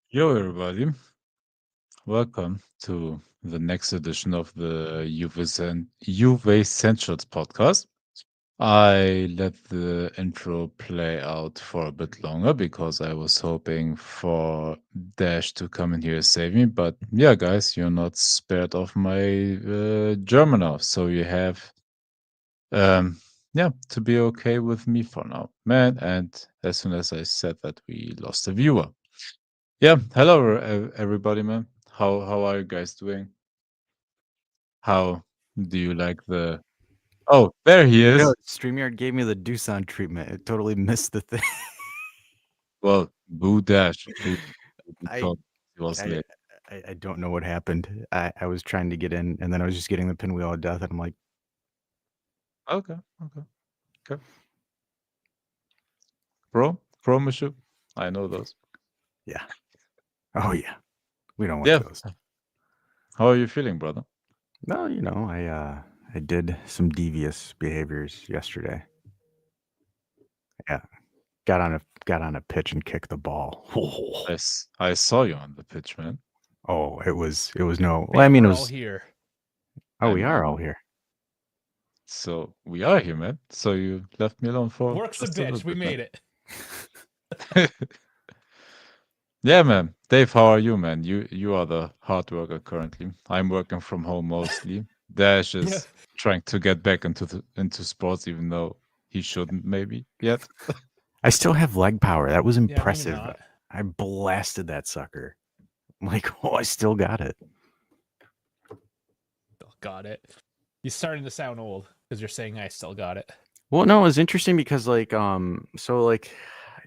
Yo, everybody. Welcome to the next edition of the JuvEssentials podcast. I let the intro play out for a bit longer because I was hoping for Dash to come in here and save me. But yeah, guys, you're not spared of my German now. So you have, um, yeah, to be okay with me for now, man. And as soon as I said that, we lost a viewer. Yeah, hello everybody, man. How are you guys doing? How do you like the? Oh, there he Yo, is. StreamYard gave me the Doosan treatment. It totally missed the thing. Well, Boo Dash, Boo I, because he was I late. I don't know what happened. I was trying to get in, and then I was just getting the pinwheel of death, and I'm like, Okay, okay, okay. Chrome issue. I know those. yeah, oh yeah, we don't want Yeah. those. How are you feeling, brother? No, I did some devious behaviors yesterday. Yeah, got on a pitch and kicked the ball. I saw you on the pitch, man. Oh, it was no. Well, I Man, mean, it we're all was. here. Oh, I we are know. all here. So we are here, man. So you left me alone for Work's a just a little bitch. We bit, made it. man. Yeah, man. Dave, how are you, man? You are the hard worker currently. I'm working from home mostly. Dash Yeah. is trying to get back into sports, even though he shouldn't maybe yet. I still have leg power. That was Yeah, maybe impressive. not. I blasted that sucker. I'm like, oh, I still got it. Still got it. You're starting to sound old because you're saying I still got it. Well, no, it was interesting because so like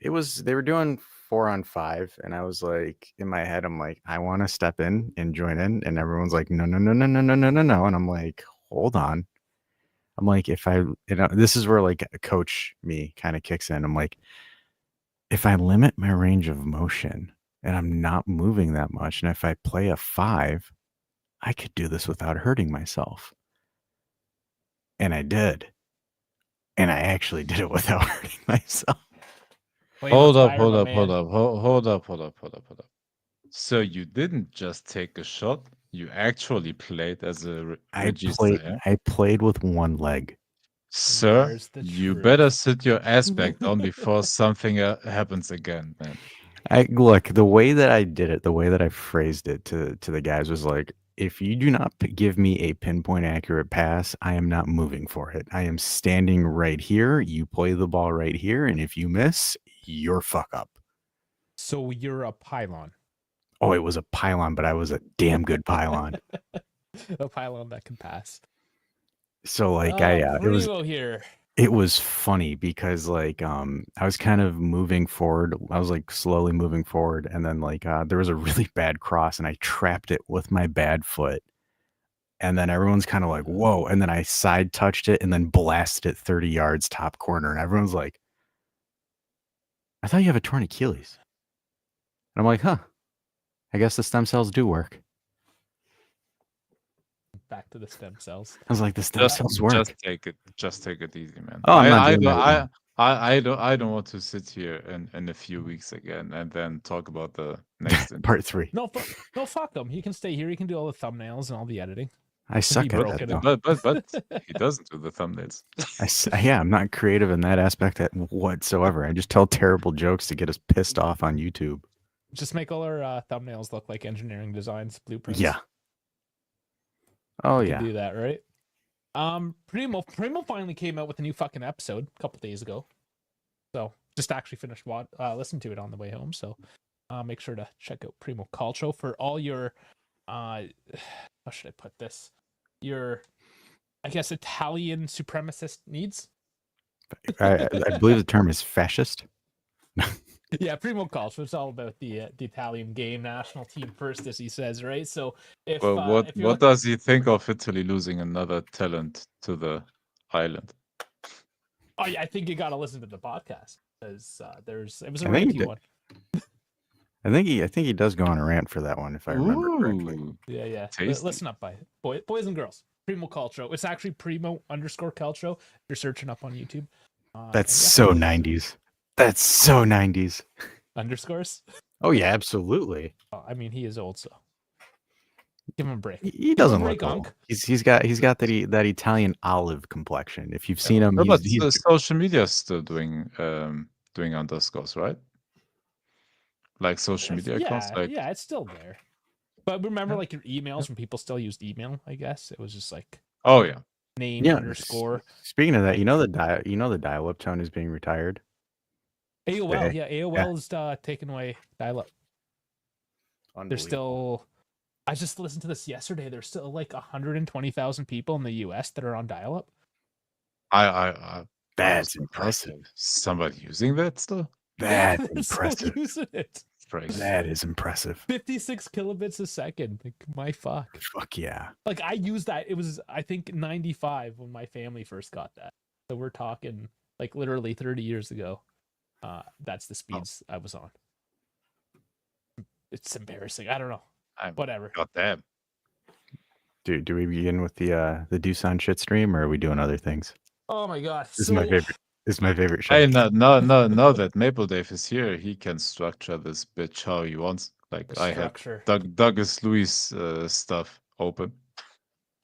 they were doing 4-on-5, and I was like, in my head, I'm like, I want to step in and join in, and everyone's like, no, no, no, no, no, no, no, no, no, and I'm like, hold on. I'm like, this is where like coach me kind of kicks in. I'm like, if I limit my range of motion and I'm not moving that much, and if I play a 5, I could do this without hurting myself. And I did. And I actually did it without hurting myself. Playing Hold with up, fire, hold my up, hold man. up, hold up, hold up, hold up, hold up. So you didn't just take a shot, you actually played as a regista, yeah? I played with one leg. Sir, There's the you truth. better sit your ass back down before something happens again, man. I look, the way that I did it, the way that I phrased it to the guys was like, if you do not give me a pinpoint accurate pass, I am not moving for it. I am standing right here. You play the ball right here, and if you miss, you're fuck up. So you're a pylon. Oh, it was a pylon, but I was a damn good pylon. A pylon that can pass. So like Primo here. it was funny because like I was kind of moving forward. I was like slowly moving forward, and then like there was a really bad cross, and I trapped it with my bad foot. And then everyone's kind of like, whoa. And then I side touched it and then blasted it 30 yards top corner. And everyone's like, I thought you have a torn Achilles. And I'm like, huh. I guess the stem cells do work. Back to the stem cells. I was like, the stem cells work. Just take it easy, man. Oh, I'm not I doing don't that. I don't want to sit here in a few weeks again and then talk about the next Part 3. No, fuck him. He can stay here. He can do all the thumbnails and all the editing. I suck at broken that, though. But he doesn't do the thumbnails. Yeah, I'm not creative in that aspect whatsoever. I just tell terrible jokes to get us pissed off on YouTube. Just make all our thumbnails look like engineering designs, blueprints. Yeah. Oh, You yeah. can do that, right? Primo finally came out with a new fucking episode a couple days ago. So just actually finished listening to it on the way home. So make sure to check out Primo Calcio for all your how should I put this? Your I guess Italian supremacist needs. I believe the term is fascist. Yeah, Primo Calcio. It's all about the Italian game national team first, as he says, right? So if What does he think of Italy losing another talent to the island? Oh yeah, I think you got to listen to the podcast because it was a I think ranty one. I think he does go on a rant for that one, if I remember correctly. Ooh, Yeah. tasty. Listen up, boys and girls. Primo Calcio. It's actually Primo_Calcio. You're searching up on YouTube. That's so 90s. That's so 90s. Underscores. Oh yeah, absolutely. I mean, he is old, so give him a break. He Give him a doesn't break, look Unk. old. He's got that Italian olive complexion. If you've seen him, No, but he's social media is still doing underscores, right? Like social media accounts, like Yeah, it's still there. But remember, yeah. like your emails when people still used email. I guess it was just like Oh yeah, name yeah. underscore. Speaking of that, like, you know the dial-up tone is being retired. AOL. Yeah, Yeah. AOL is taking away dial-up. There's Unbelievable. still. I just listened to this yesterday. There's still like 120,000 people in the U.S. that are on dial-up. I was That's surprised impressive. somebody using that still. Yeah, That's they're still impressive. using it. Crazy. That is impressive. 56 kilobits a second. Like, my fuck. Fuck yeah. Like I used that. It was I think 95 when my family first got that. So we're talking like literally 30 years ago. That's the speeds I was on. It's embarrassing. I don't know. Whatever. God damn. Do we begin with the Doosan shit stream, or are we doing other things? Oh my god. This is my favorite. This is my favorite show. Hey, no, that Maple Dave is here, he can structure this bitch how he wants. Like The I had structure. Douglas Louis stuff open.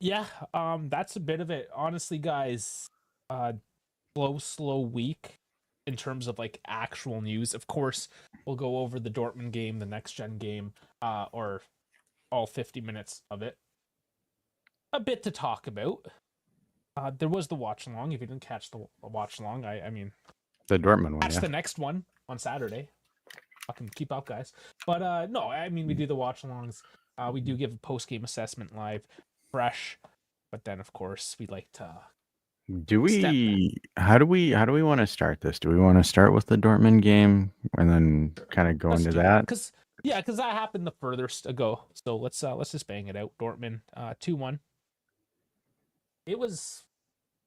Yeah, that's a bit of it. Honestly, guys, slow week in terms of like actual news. Of course, we'll go over the Dortmund game, the next gen game, or all 50 minutes of it. A bit to talk about. There was the watch along. If you didn't catch the watch along, I mean, The Dortmund one. catch Yeah. the next one on Saturday. Fucking keep up, guys. But no, I mean we do the watch alongs. We do give a post game assessment live, fresh. But then of course we like to. Do we? How do we want to start this? Do we want to start with the Dortmund game and then kind of go into that? Because that happened the furthest ago. So let's just bang it out. Dortmund 2-1. It was,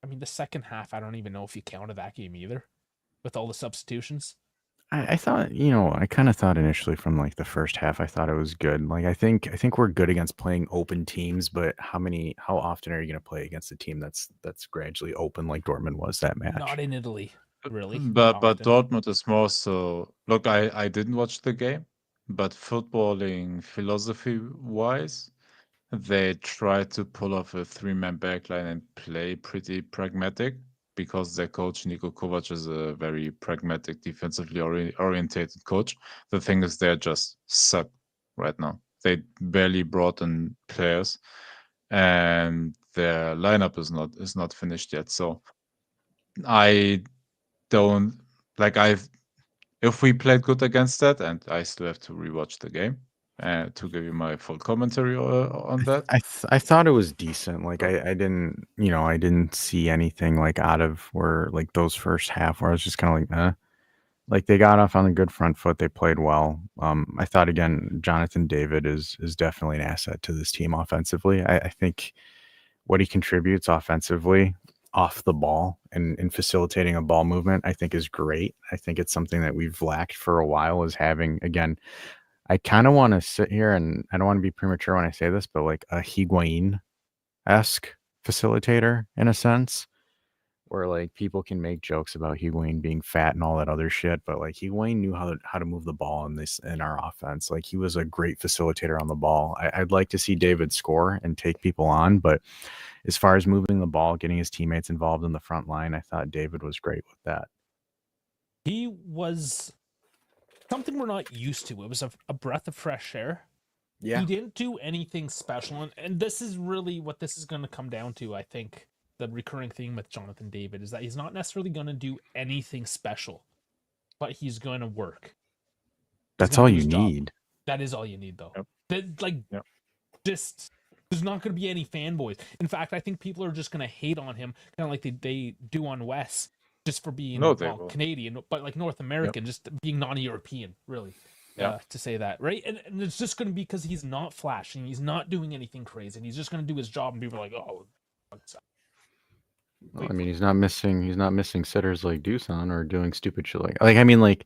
I mean, the second half. I don't even know if you counted that game either, with all the substitutions. I thought, I kind of thought initially from like the first half, I thought it was good. Like I think we're good against playing open teams, but how often are you going to play against a team that's gradually open like Dortmund was that match? Not in Italy, really. But Dortmund is more so. Look, I didn't watch the game, but footballing philosophy wise, they try to pull off a three-man backline and play pretty pragmatic because their coach Niko Kovac is a very pragmatic, defensively orientated coach. The thing is, they just suck right now. They barely brought in players, and their lineup is not finished yet. So I don't like if we played good against that, and I still have to rewatch the game to give you my full commentary on that. I thought it was decent. Like I didn't, I didn't see anything like out of where like those first half where I was just kind of like, like they got off on a good front foot. They played well. I thought again, Jonathan David is definitely an asset to this team offensively. I think what he contributes offensively off the ball and in facilitating a ball movement, I think is great. I think it's something that we've lacked for a while is having, again, I kind of want to sit here and I don't want to be premature when I say this, but like a Higuain-esque facilitator in a sense, where like people can make jokes about Higuain being fat and all that other shit, but like Higuain knew how to move the ball in our offense. Like he was a great facilitator on the ball. I'd like to see David score and take people on, but as far as moving the ball, getting his teammates involved in the front line, I thought David was great with that. He was something we're not used to. It was a breath of fresh air. Yeah. He didn't do anything special. And this is really what this is going to come down to, I think. The recurring theme with Jonathan David is that he's not necessarily going to do anything special, but he's going to work. That's all you need. That is all you need, though. Yep. Just there's not going to be any fanboys. In fact, I think people are just going to hate on him, kind of like they do on Wes, just for being Canadian, but like North American, just being non-European, really. To say that, right? And it's just going to be because he's not flashing, he's not doing anything crazy, and he's just going to do his job, and people are like, oh. Well, I mean, he's not missing sitters like Doosan or doing stupid shit like I mean, like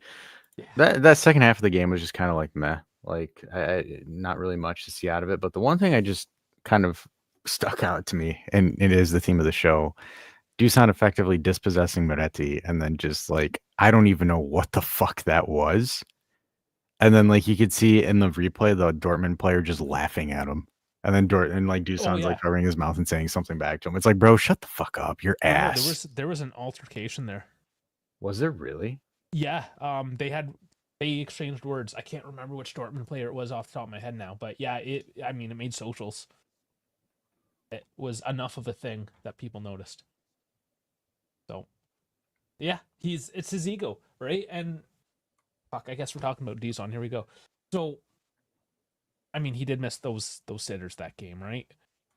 that second half of the game was just kind of like meh, like not really much to see out of it. But the one thing I just kind of stuck out to me, and it is the theme of the show, Doosan effectively dispossessing Moretti, and then just like I don't even know what the fuck that was. And then like you could see in the replay the Dortmund player just laughing at him. And then Dusan's like covering his mouth and saying something back to him. It's like, bro, shut the fuck up. You're ass. No, there was an altercation there. Was there really? Yeah. They exchanged words. I can't remember which Dortmund player it was off the top of my head now, but yeah, it made socials. It was enough of a thing that people noticed. So yeah, it's his ego, right? And fuck, I guess we're talking about Dusan. Here we go. So I mean, he did miss those sitters that game, right?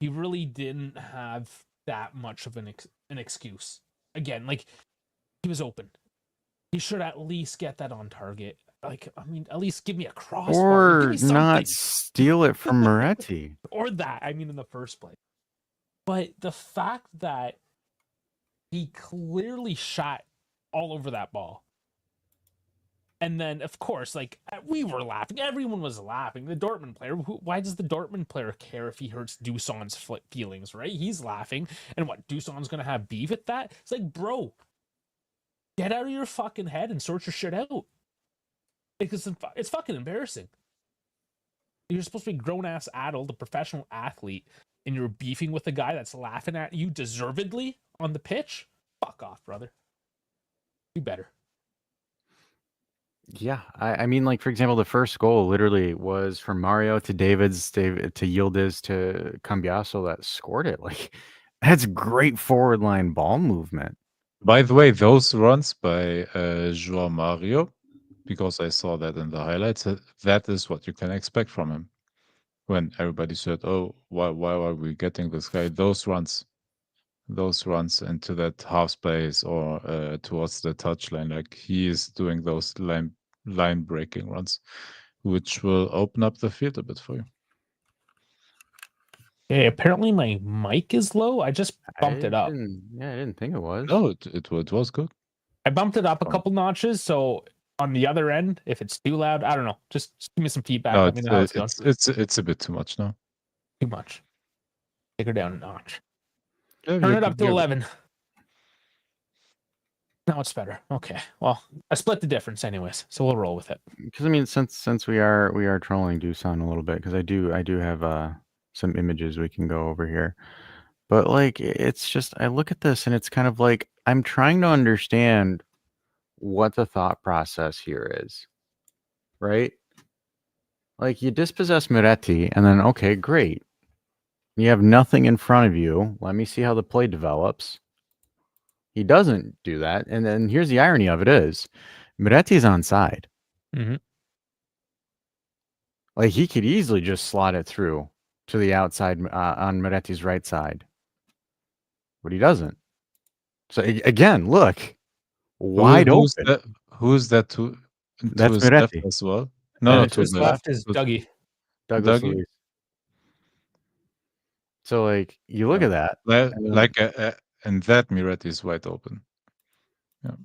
He really didn't have that much of an excuse. Again, like, he was open. He should at least get that on target. Like, I mean, at least give me a cross. Or not steal it from Moretti. Or that, I mean, in the first place. But the fact that he clearly shot all over that ball. And then, of course, like, we were laughing. Everyone was laughing. The Dortmund player, why does the Dortmund player care if he hurts Dusan's feelings, right? He's laughing. And what, Dusan's going to have beef at that? It's like, bro, get out of your fucking head and sort your shit out. Because it's fucking embarrassing. You're supposed to be grown-ass adult, a professional athlete, and you're beefing with a guy that's laughing at you deservedly on the pitch? Fuck off, brother. Do better. Yeah, I mean, like, for example, the first goal literally was from Mario to Davids, to Yildiz to Cambiaso that scored it. Like, that's great forward line ball movement. By the way, those runs by João Mario, because I saw that in the highlights, that is what you can expect from him. When everybody said, "Oh, why are we getting this guy?" Those runs into that half space or towards the touchline, like he is doing those line breaking runs, which will open up the field a bit for you. Okay, apparently my mic is low. I just bumped it up. I didn't think it was. No, it was good. I bumped it up a couple notches, so on the other end, if it's too loud, I don't know. Just give me some feedback. No, Let me know how it's going. it's a bit too much now. Too much. Take her down a notch. Yeah, Turn it up to 11. Now it's better. Okay. Well, I split the difference anyways, so we'll roll with it. Because I mean, since we are trolling Dusan a little bit, because I do have some images we can go over here. But like, it's just, I look at this and it's kind of like, I'm trying to understand what the thought process here is, right? Like, you dispossess Moretti and then, okay, great. You have nothing in front of you. Let me see how the play develops. He doesn't do that. And then here's the irony of it is, Moretti's onside. Mm-hmm. Like, he could easily just slot it through to the outside on Moretti's right side. But he doesn't. So again, look, wide open. Who's that to That's his Moretti left as well? No, to his left is Dougie. Douglas Luiz. So like, you look at that, and that Moretti is wide open. Yeah.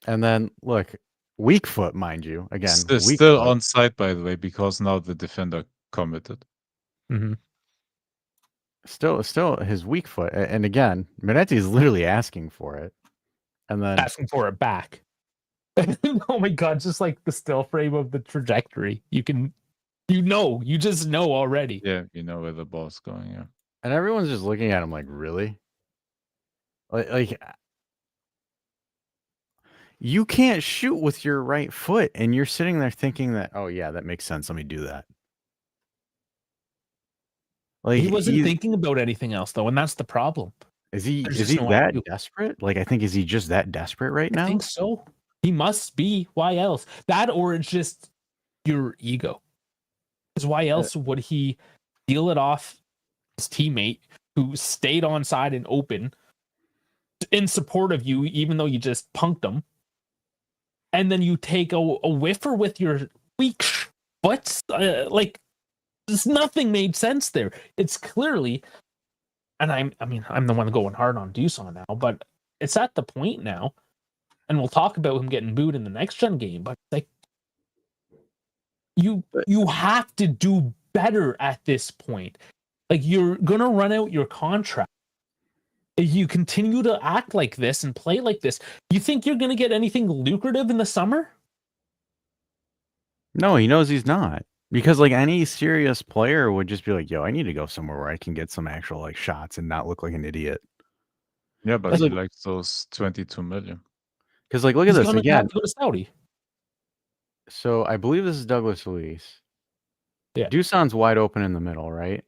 And then look, weak foot, mind you. Again, still onside, by the way, because now the defender committed. Mm-hmm. Still his weak foot, and again, Moretti is literally asking for it, and then asking for it back. Oh my god! Just like the still frame of the trajectory, you just know already. Yeah, you know where the ball's going. Yeah, and everyone's just looking at him like, really? Like you can't shoot with your right foot, and you're sitting there thinking that, oh yeah, that makes sense. Let me do that. Like, he wasn't thinking about anything else though, and that's the problem. Is he that desperate? Like, I think, is he just that desperate right now? I think so. He must be. Why else? That, or it's just your ego. Because why else would he deal it off his teammate who stayed on side and open in support of you, even though you just punked him, and then you take a whiffer with your weak foot? Like, nothing made sense there. It's clearly, and I'm the one going hard on Dusan now, but it's at the point now, and we'll talk about him getting booed in the next gen game, but like, you have to do better at this point. Like, you're gonna run out your contract if you continue to act like this and play like this. You think you're gonna get anything lucrative in the summer? No, he knows he's not. Because like any serious player would just be like, yo, I need to go somewhere where I can get some actual like shots and not look like an idiot. Yeah, but That's he like likes those 22 million. because like look at He's this gonna again. have to go to Saudi. So I believe this is Douglas Luiz. Yeah. Dusan's wide open in the middle, right?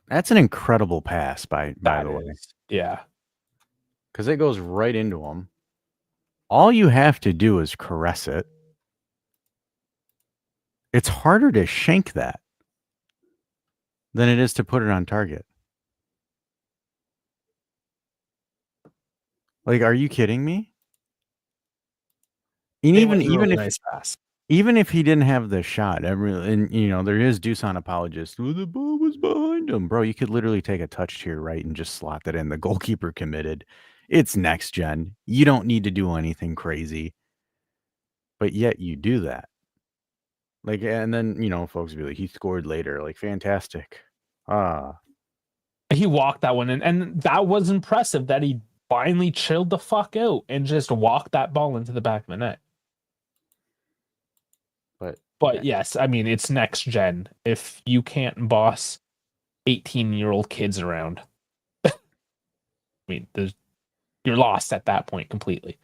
That's an incredible pass by the way. Yeah. Because it goes right into him. All you have to do is caress it. It's harder to shank that than it is to put it on target. Like, are you kidding me? And It was a even really if nice pass. even if he didn't have the shot, and you know, there is Dusan apologists. Well, the ball was behind him, bro. You could literally take a touch to your right and just slot that in. The goalkeeper committed. It's next gen. You don't need to do anything crazy, but yet you do that. Like, and then you know, folks be like, he scored later. Like, fantastic. He walked that one, and that was impressive that he finally chilled the fuck out and just walked that ball into the back of the net. But yes, I mean, it's next gen. If you can't boss 18-year-old kids around, I mean, you're lost at that point completely.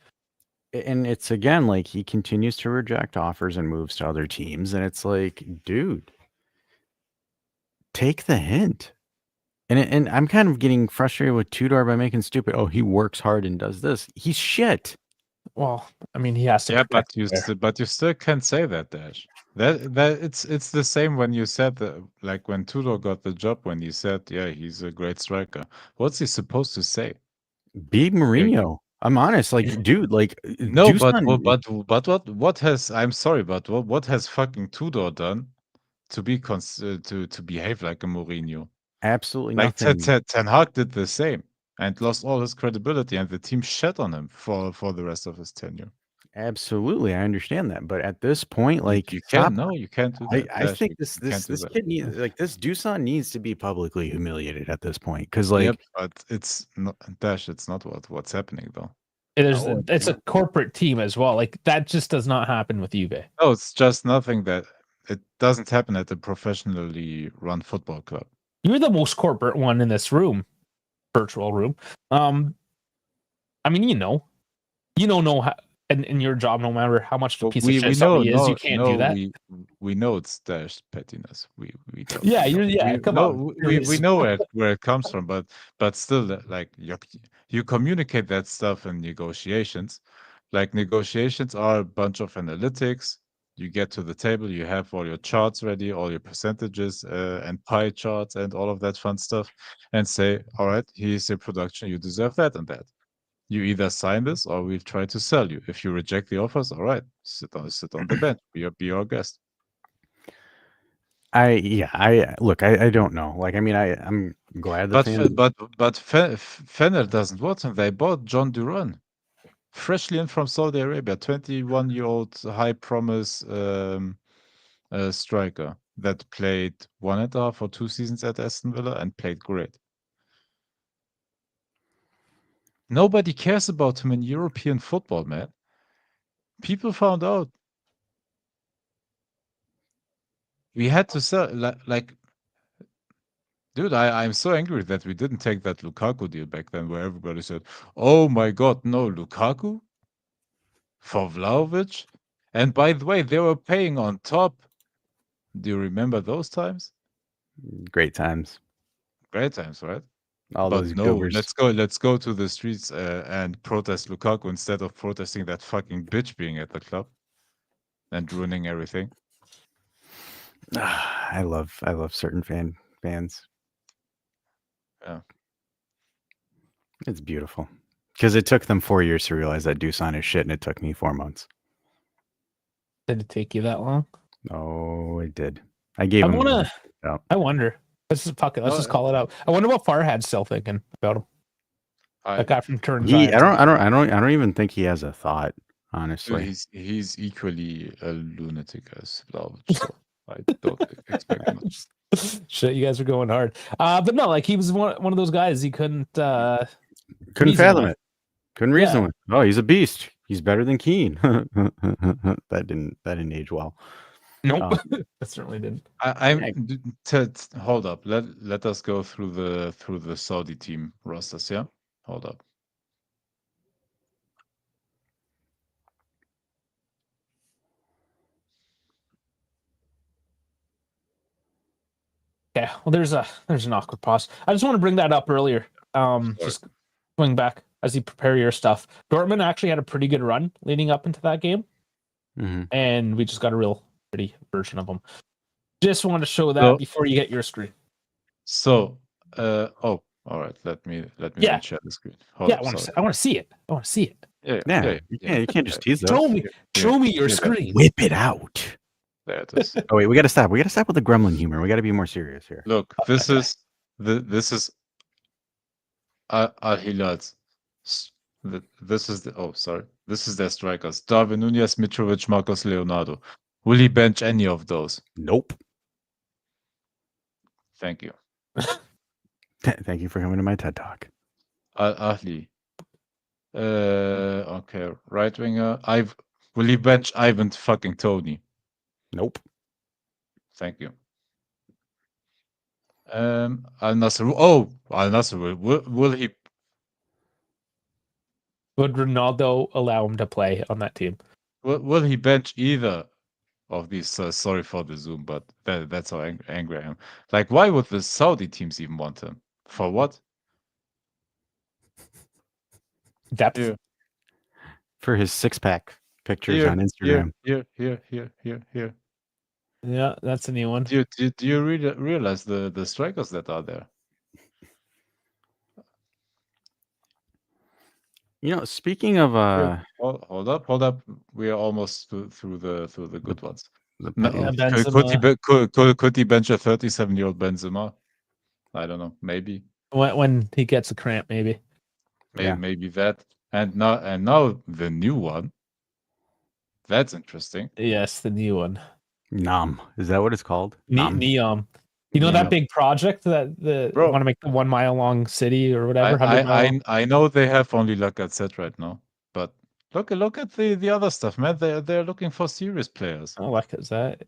And it's again like he continues to reject offers and moves to other teams, and it's like, dude, take the hint. And I'm kind of getting frustrated with Tudor by making stupid. Oh, he works hard and does this. He's shit. Well, I mean, he has to. Yeah, but protect there. but you still can't say that, Dash. That it's the same when you said that, like when Tudor got the job, when he said, yeah, he's a great striker. What's he supposed to say? Be Mourinho. I'm honest, like, dude, like, No, Dusan, but what has I'm sorry, but what has fucking Tudor done to be to behave like a Mourinho? absolutely Like nothing. Ten Hag did the same and lost all his credibility, and the team shat on him for the rest of his tenure. Absolutely, I understand that, but at this point, like, You stop. can't. No, you can't do that. I Dash, think you can't do that. kid needs, like, this Dusan needs to be publicly humiliated at this point because, Yep, like, but it's not Dash. It's not what's happening though. It's a corporate team as well. Like that just does not happen with Juve. No, it's just nothing that it doesn't happen at a professionally run football club. You're the most corporate one in this room, virtual room. I mean, know how in your job, no matter how much of a piece of shit somebody is, you can't do that. We know it's Dash pettiness. We don't. Yeah, come on. We know where it comes from, but still, like you communicate that stuff in negotiations. Like negotiations are a bunch of analytics. You get to the table, you have all your charts ready, all your percentages and pie charts and all of that fun stuff, and say, all right, here's your production, you deserve that and that. You either sign this or we'll try to sell you. If you reject the offers, all right, sit on the bench, be our guest. I look, I don't know. Like, I mean, I'm glad the fans. But Fener doesn't want him. They bought John Duran, freshly in from Saudi Arabia, 21-year-old high promise striker that played 1.5 or 2 seasons at Aston Villa and played great. Nobody cares about him in European football, man. People found out. We had to sell, like dude, I'm so angry that we didn't take that Lukaku deal back then, where everybody said, "Oh my God, no Lukaku for Vlahovic." And by the way, they were paying on top. Do you remember those times? Great times. Great times, right? All But those no, goobers. let's go to the streets and protest Lukaku instead of protesting that fucking bitch being at the club and ruining everything. I love certain fans. Yeah. It's beautiful because it took them 4 years to realize that Dusan is shit, and it took me 4 months. Did it take you that long? Oh, it did. I gave him. I wonder. Let's just call it out. I wonder what Farhad's still thinking about him. That guy from Turn Giants. I don't even think he has a thought. Honestly, he's equally a lunatic as Vlahovic, so I don't expect much. Shit, you guys are going hard. But no, like he was one of those guys. He couldn't fathom it. Couldn't reason with. Oh, he's a beast. He's better than Keane. That didn't age well. Nope, that certainly didn't. Hold up. Let us go through the Saudi team rosters. Yeah, hold up. Yeah, well, there's an awkward pause. I just want to bring that up earlier. Just going back as you prepare your stuff. Dortmund actually had a pretty good run leading up into that game, and we just got a real pretty version of them. Just want to show that before you get your screen. So, all right. Let me then share the screen. I want to see it. I want to see it. Yeah. You can't just tease us. Show me your screen. Whip it out. There it is. Oh wait, we gotta stop. We gotta stop with the gremlin humor. We gotta be more serious here. Look, this is Al Hilal's. This is their strikers: Darwin Nunez, Mitrovic, Marcos Leonardo. Will he bench any of those? Nope. Thank you. Thank you for coming to my TED Talk. Ahli. Okay, right winger. Will he bench Ivan fucking Tony? Nope. Thank you. Al Nasser. Oh, Al Nasser. Will he? Would Ronaldo allow him to play on that team? Will he bench either of these? Sorry for the zoom, but that's how angry I am. Like, why would the Saudi teams even want him? For what? Depth. Here. For his 6-pack pictures on Instagram. Here. Yeah, that's a new one. Do you realize the strikers that are there? You know, speaking of hold up. We are almost through the good ones. Could he bench a 37-year-old Benzema? I don't know. Maybe. When he gets a cramp, maybe. Maybe that. And now the new one. That's interesting. Yes, the new one. Nom. Is that what it's called? Neom. You know that big project that want to make the 1 mile long city or whatever? I know they have only Lacazette right now, but look at the other stuff, man. They're looking for serious players. Oh, Lacazette.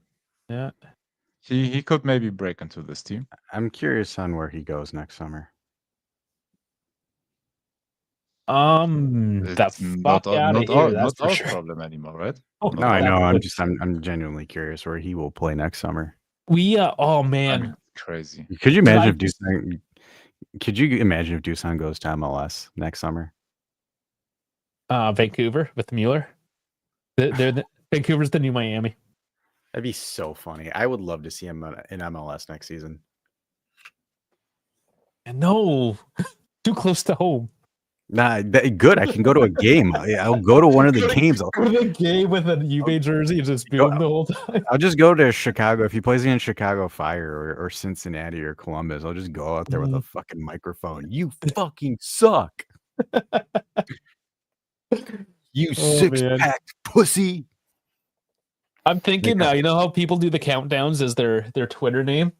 Yeah. He could maybe break into this team. I'm curious on where he goes next summer. That's not our problem anymore, right? Oh, no, I know. I'm genuinely curious where he will play next summer. Oh man, I mean, crazy. Could you imagine if Dusan? Could you imagine if Dusan goes to MLS next summer? Vancouver with Mueller. Vancouver's the new Miami. That'd be so funny. I would love to see him in MLS next season. No, too close to home. Nah, good. I can go to a game. I'll go to one of the games. I'll go to the game with a Juve jersey and just boom the whole time. I'll just go to Chicago. If he plays against Chicago Fire or Cincinnati or Columbus, I'll just go out there with a fucking microphone. You fucking suck. You 6-pack pussy. I'm thinking now, you know how people do the countdowns as their Twitter name?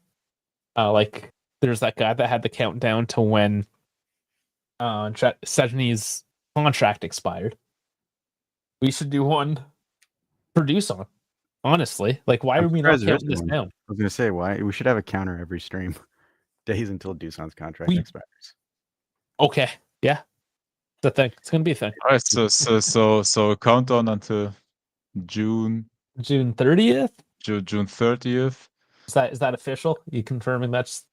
Like there's that guy that had the countdown to when Sedney's contract expired. We should do one for Dusan. Honestly, like, why would we not count this down? I was gonna say, why we should have a counter every stream, days until Dusan's contract expires. Okay, yeah, the thing. It's gonna be a thing. All right, so a countdown until June 30th. June 30th. Is that official? You confirming that's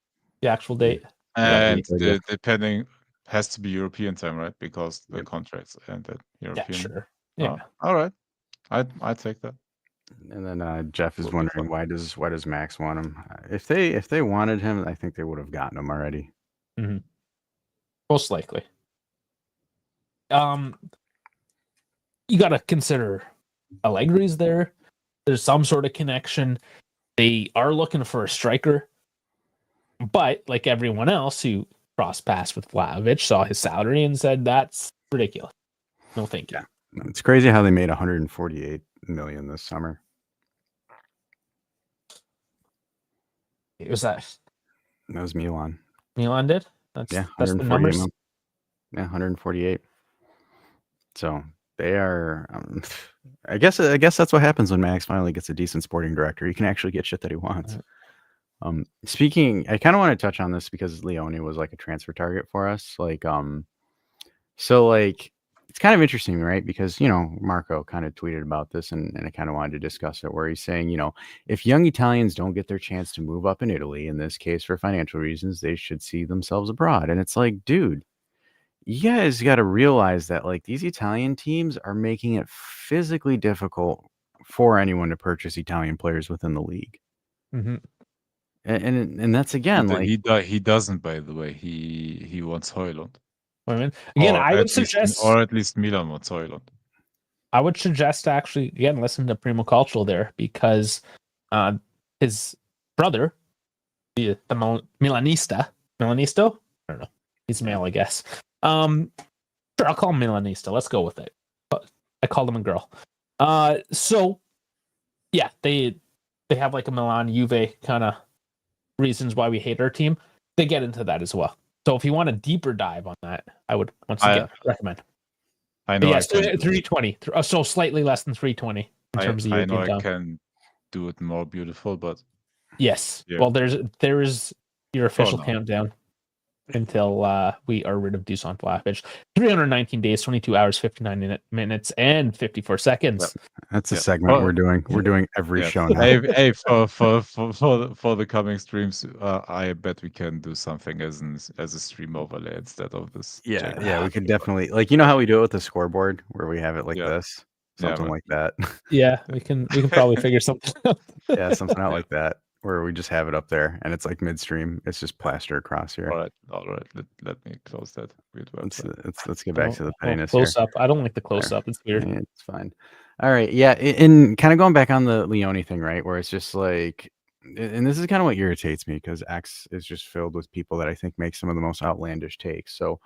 the actual date? And depending. Has to be European time, right? Because the contracts ended European. Yeah, sure. Yeah. All right. I take that. And then Jeff is wondering why does Max want him? If they wanted him, I think they would have gotten him already. Mm-hmm. Most likely. You got to consider Allegri's there. There's some sort of connection. They are looking for a striker, but like everyone else who crossed paths with Vlahovic, saw his salary and said, that's ridiculous. No, thank you. Yeah. It's crazy how they made 148 million this summer. It was that. That was Milan. Milan did? That's the numbers. Yeah, 148. So They are. I guess that's what happens when Max finally gets a decent sporting director. He can actually get shit that he wants. Speaking, I kind of want to touch on this because Leone was like a transfer target for us. So like it's kind of interesting, right? Because Marco kind of tweeted about this, and I kind of wanted to discuss it. Where he's saying, if young Italians don't get their chance to move up in Italy, in this case for financial reasons, they should see themselves abroad. And it's like, dude, you guys got to realize that like these Italian teams are making it physically difficult for anyone to purchase Italian players within the league. Mm-hmm. And that's again like he doesn't, by the way. He wants Højlund. I mean, again, I would suggest, or at least Milan wants Højlund. I would suggest to actually again listen to Primo Cultural there because his brother, the Milanisto, I don't know, he's male, I guess. Sure, I'll call him Milanista. Let's go with it. I called him a girl. So yeah, they have like a Milan Juve kind of reasons why we hate our team. They get into that as well. So if you want a deeper dive on that, I would once again recommend. I know. Yes, 320. So slightly less than 320 in terms of European I time. can do it more beautiful, but yes. Yeah. Well, there is your official countdown until we are rid of Dusan Vlahovic. 319 days, 22 hours, 59 minutes, and 54 seconds. That's a segment we're doing. We're doing every show now. Hey, for the coming streams, I bet we can do something as a stream overlay instead of this. Yeah, we could definitely like how we do it with the scoreboard where we have it like this, something like that. Yeah, we can probably figure something out. Yeah, something out like that where we just have it up there and it's like midstream. It's just plaster across here. All right. Let me close that weird website. Let's get back to the pettiness close here. up. I don't like the close up. It's weird. Yeah, it's fine. All right. Yeah, and kind of going back on the Leone thing, right? Where it's just like, and this is kind of what irritates me because X is just filled with people that I think make some of the most outlandish takes. So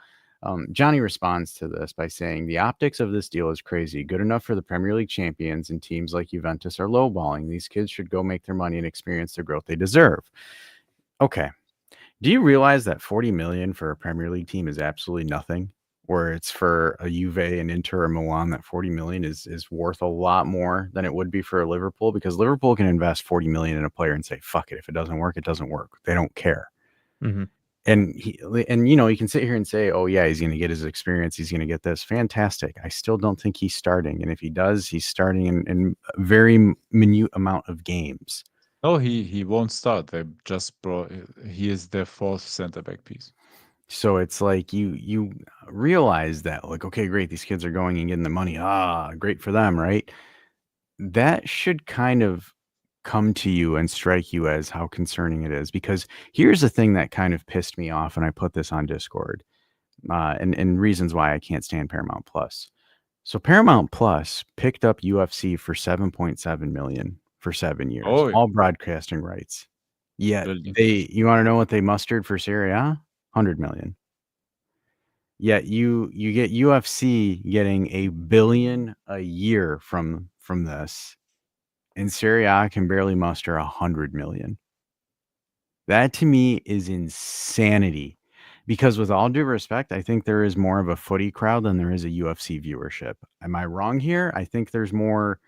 Johnny responds to this by saying the optics of this deal is crazy. Good enough for the Premier League champions, and teams like Juventus are lowballing. These kids should go make their money and experience the growth they deserve. Okay. Do you realize that 40 million for a Premier League team is absolutely nothing? Where it's for a Juve and Inter or Milan, that 40 million is worth a lot more than it would be for a Liverpool, because Liverpool can invest 40 million in a player and say, fuck it. If it doesn't work, it doesn't work. They don't care. Mm-hmm. And you can sit here and say, oh yeah, he's going to get his experience. He's going to get this. Fantastic. I still don't think he's starting. And if he does, he's starting in a very minute amount of games. No, he won't start. They just he is their fourth center back piece. So it's like you realize that, like, okay, great, these kids are going and getting the money. Great for them, right? That should kind of come to you and strike you as how concerning it is, because here's the thing that kind of pissed me off, and I put this on Discord, and reasons why I can't stand Paramount Plus. So Paramount Plus picked up UFC for 7.7 million for 7 years, all broadcasting rights. Yet you want to know what they mustered for Serie A? 100 million. Yet you get UFC getting $1 billion a year from this, and Serie A can barely muster 100 million. That to me is insanity, because with all due respect, I think there is more of a footy crowd than there is a UFC viewership. Am I wrong here? I think there's more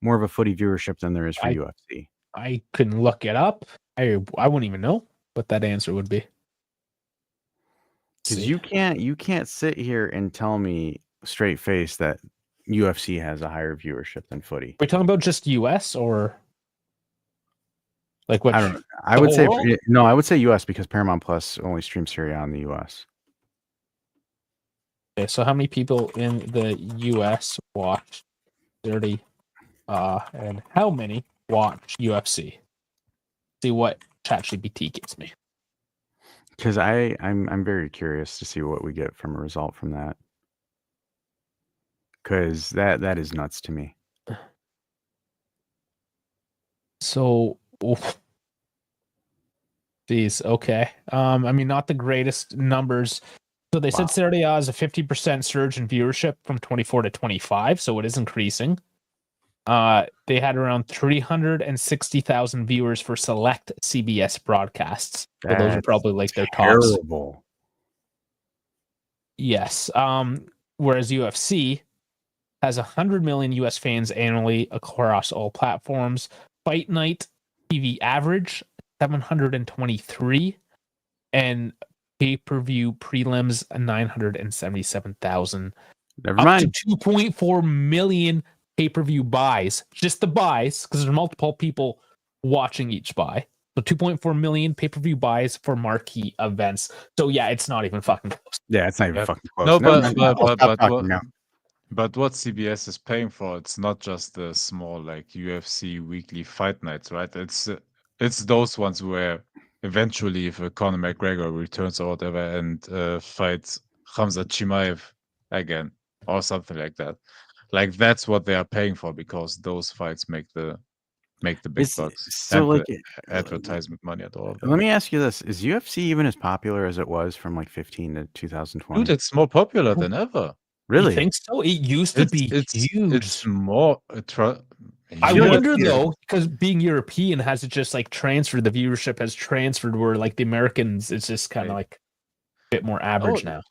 of a footy viewership than there is for UFC. I couldn't look it up. I wouldn't even know what that answer would be. Because you can't sit here and tell me straight face that UFC has a higher viewership than footy. Are we talking about just US or like what? I don't know. I would say no. I would say US, because Paramount Plus only streams Serie A in the US. Okay, so how many people in the US watch 30? And how many watch UFC? See what ChatGPT gives me. Because I'm very curious to see what we get from a result from that. Because that is nuts to me. So, geez, okay. I mean, not the greatest numbers. So they said Serie A is a 50% surge in viewership from 24 to 25, so it is increasing. They had around 360,000 viewers for select CBS broadcasts. So those are probably like their tops. Terrible. Yes. Whereas UFC has 100 million US fans annually across all platforms. Fight Night TV average 723, and pay-per-view prelims 977,000. Never Up to mind. 2.4 million pay-per-view buys, just the buys, because there's multiple people watching each buy. So 2.4 million pay-per-view buys for marquee events. So yeah, it's not even fucking close. Yeah, it's not even Yeah. fucking close. No, Never but mind. but I'll but stop but talking what now. but what CBS is paying for, it's not just the small like UFC weekly fight nights, right? It's those ones where eventually, if Conor McGregor returns or whatever and fights Khamzat Chimaev again or something like that, like that's what they are paying for because those fights make the big It's bucks so and like. the advertisement money at all of Let them. me ask you this: is UFC even as popular as it was from like 15 to Dude, 2020? it's more popular than ever. You Really? think so? It used to be It's huge. more I feel like huge. wonder it's- though, because being European, has it just like transferred? The viewership has transferred where like the Americans, it's just kind of Right. like a bit more Oh, average now.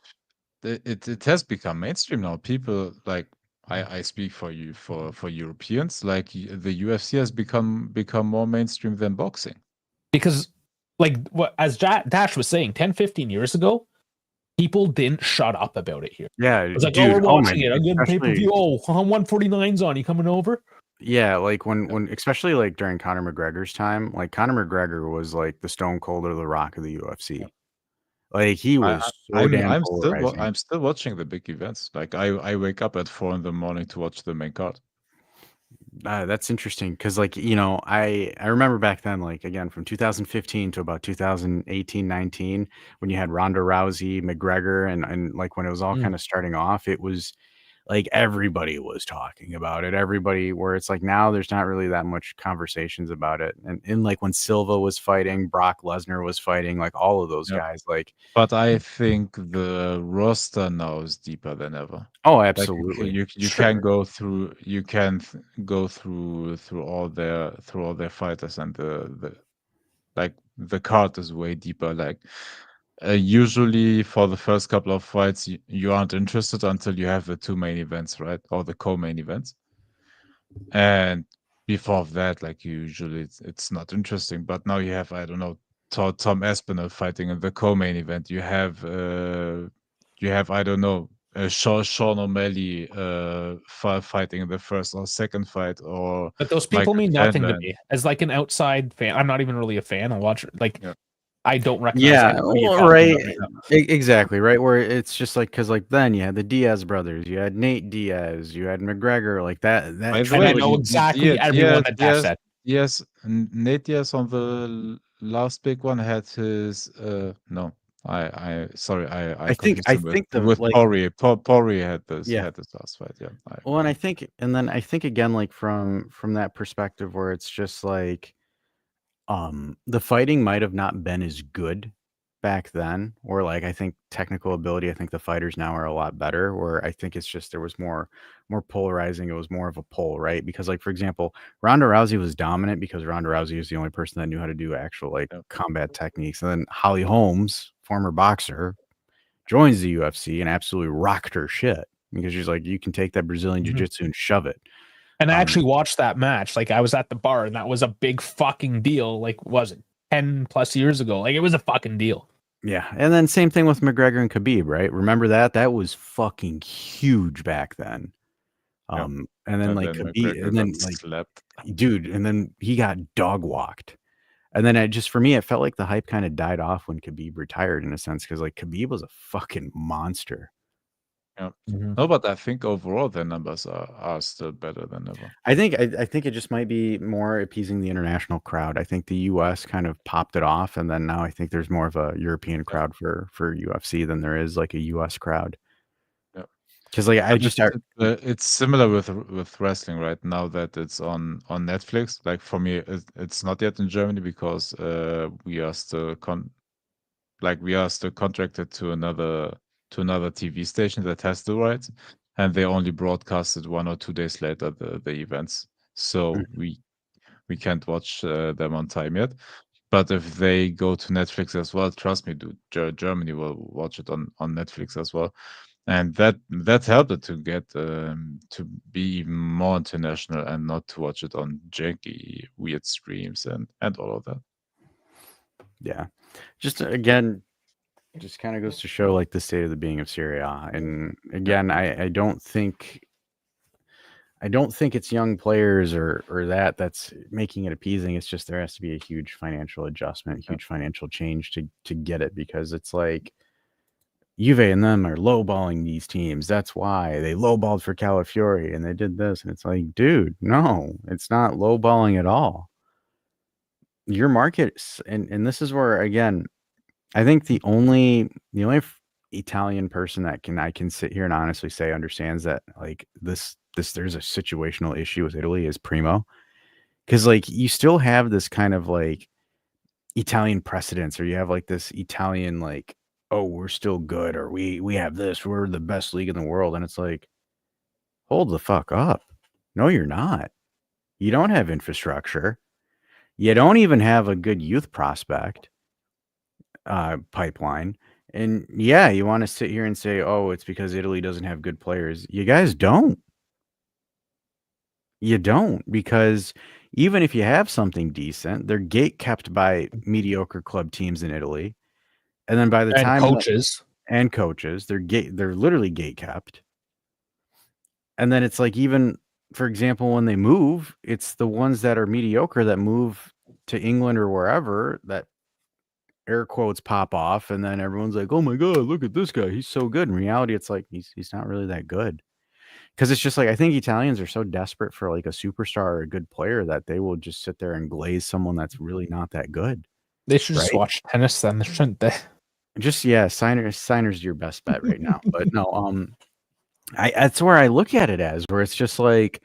it has become mainstream now. People like I speak for you for Europeans. Like the UFC has become more mainstream than boxing. Because like what as Dash was saying, 10, 15 years ago, people didn't shut up about it here. Yeah, It's like, oh, dude. we're Oh my, watching it. I'm getting especially pay-per-view. Oh, 149's on. You coming over? yeah, like when especially like during Conor McGregor's time, like Conor McGregor was like the Stone Cold or the Rock of the UFC. Like he was so damn polarizing. I'm still watching the big events. Like I wake up at 4 in the morning to watch the main card. That's interesting because, like, you know, I remember back then, like, again, from 2015 to about 2018, 19, when you had Ronda Rousey, McGregor, and like when it was all Mm. kind of starting off, it was like everybody was talking about it. Everybody, where it's like now there's not really that much conversations about it. And like when Silva was fighting, Brock Lesnar was fighting, like all of those Yep. guys, like, But I think the roster now is deeper than ever. oh, Like absolutely. you Sure. can go through go through all their fighters and the like the card is way deeper. Like usually for the first couple of fights you aren't interested until you have the two main events, right? Or the co-main events. And before that, like usually it's not interesting. But now you have, I don't know, Tom Aspinall fighting in the co-main event. You have I don't know, Sean O'Malley fighting in the first or second fight, or But those people Michael mean nothing to Chandler. me. As like an outside fan, I'm not even really a fan. I watch like Yeah. I don't recognize Yeah, anybody you're well, talking right. about right now. Exactly, right. Where it's just like because like then you had the Diaz brothers, you had Nate Diaz, you had McGregor, like that. By That the And I way, know trilogy. exactly everyone that Dash said. Nate Diaz on the last big one had his no, I confused I him think the with like Poirier. Poirier yeah. had this last fight. Yeah, Well, and I think and then I think again like from that perspective where it's just like the fighting might have not been as good back then, or like I think technical ability, I think the fighters now are a lot better, where I think it's just there was more polarizing, it was more of a pull, right? Because like for example, Ronda Rousey was dominant because Ronda Rousey was the only person that knew how to do actual like yeah. combat techniques. And then Holly Holmes, former boxer, joins the UFC and absolutely rocked her shit because she's like, you can take that Brazilian Mhm. jiu-jitsu and shove it. And I actually watched that match. Like I was at the bar, and that was a big fucking deal. Like was it 10 plus years ago? Like it was a fucking deal. Yeah, and then same thing with McGregor and Khabib, right? Remember that? That was fucking huge back then. Yeah. And then And like then Khabib, McGregor and then got like slapped. dude, and then he got dog walked. And then it just for me, it felt like the hype kind of died off when Khabib retired in a sense, because like Khabib was a fucking monster. Yeah. Mhm. No, but I think overall their numbers are still better than ever. I think it just might be more appeasing the international crowd. I think the US kind of popped it off, and then now I think there's more of a European Yeah. crowd for UFC than there is like a US crowd. Yeah. Because like I But just it's similar with wrestling right now that it's on Netflix. Like for me, it's not yet in Germany because we are still contracted to another TV station that has the rights, and they only broadcast it 1 or 2 days later the events. So we can't watch them on time yet. But if they go to Netflix as well, trust me, dude, Germany will watch it on Netflix as well. And that helped it to get to be even more international and not to watch it on janky weird streams and all of that. Yeah. Just again, just kind of goes to show like the state of the being of Serie A. And again, I don't think it's young players or that's making it appeasing. It's just there has to be a huge financial adjustment, huge financial change to get it, because it's like Juve and them are lowballing these teams. That's why they lowballed for Calafiori and they did this. And it's like, dude, no, it's not lowballing at all. Your markets, and this is where again, I think the only Italian person that I can sit here and honestly say understands that like this there's a situational issue with Italy is Primo, because like you still have this kind of like Italian precedence, or you have like this Italian like, oh, we're still good, or we have this, we're the best league in the world, and it's like, hold the fuck up. No, you're not. You don't have infrastructure. You don't even have a good youth prospect pipeline. And yeah, you want to sit here and say, oh, it's because Italy doesn't have good players. You guys don't. You don't, because even if you have something decent, they're gate kept by mediocre club teams in Italy. And then by the And time coaches. they're literally gate kept. And then it's like, even for example, when they move, it's the ones that are mediocre that move to England or wherever that air quotes pop off, and then everyone's like, "Oh my god, look at this guy, he's so good." In reality, it's like he's not really that good. Because it's just like I think Italians are so desperate for like a superstar or a good player that they will just sit there and glaze someone that's really not that good. They should just Right? watch tennis then, shouldn't they? Just Siner's your best bet right now. But no, I that's where I look at it as, where it's just like,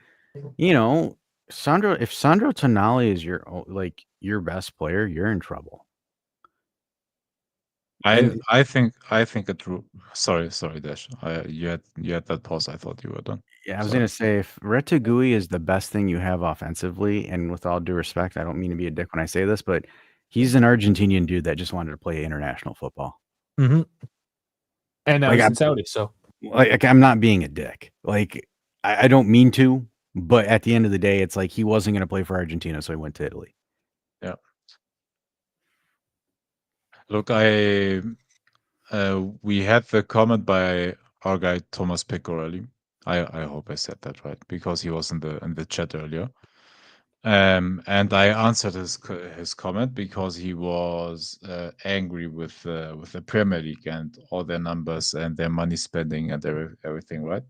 you know, if Sandro Tonali is your best player, you're in trouble. And I think it. Sorry, Dash. You had that pause. I thought you were done. yeah, I was Sorry. gonna say, if Retegui is the best thing you have offensively, and with all due respect, I don't mean to be a dick when I say this, but he's an Argentinian dude that just wanted to play international football. Mm-hmm. And now Like he's I'm in Saudi, so I'm not being a dick. Like I don't mean to, but at the end of the day, it's like he wasn't gonna play for Argentina, so he went to Italy. Yeah. Look, we had the comment by our guy Thomas Pecorelli. I hope I said that right, because he was in the chat earlier. And I answered his comment because he was angry with the Premier League and all their numbers and their money spending and everything, right?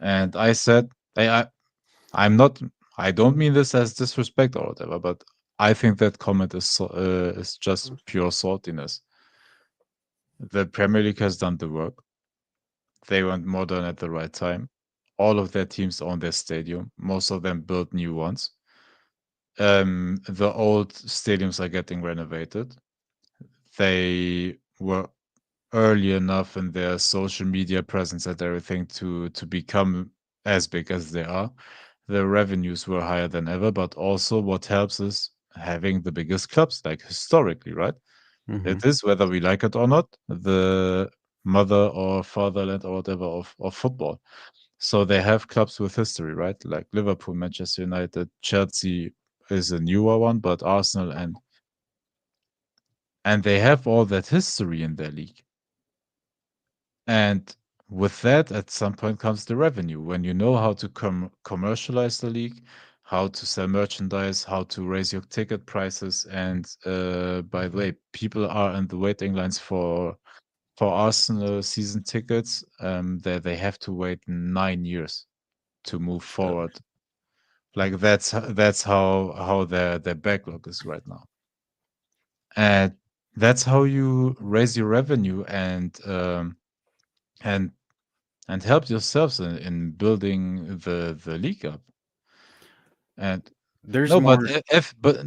And I said, I'm not. I don't mean this as disrespect or whatever, but I think that comment is just pure saltiness. The Premier League has done the work. They went modern at the right time. All of their teams own their stadium. Most of them built new ones. The old stadiums are getting renovated. They were early enough in their social media presence and everything to become as big as they are. The revenues were higher than ever, but also what helps is having the biggest clubs, like historically, right? Mm-hmm. It is, whether we like it or not, the mother or fatherland or whatever of football. So they have clubs with history, right? Like Liverpool, Manchester United, Chelsea is a newer one, but Arsenal and they have all that history in their league. And with that, at some point comes the revenue. When you know how to commercialize the league, how to sell merchandise, how to raise your ticket prices, and by the way, people are in the waiting lines for Arsenal season tickets. They have to wait 9 years to move forward. Like that's how their backlog is right now, and that's how you raise your revenue and and help yourselves in building the league up. And There's no, but more.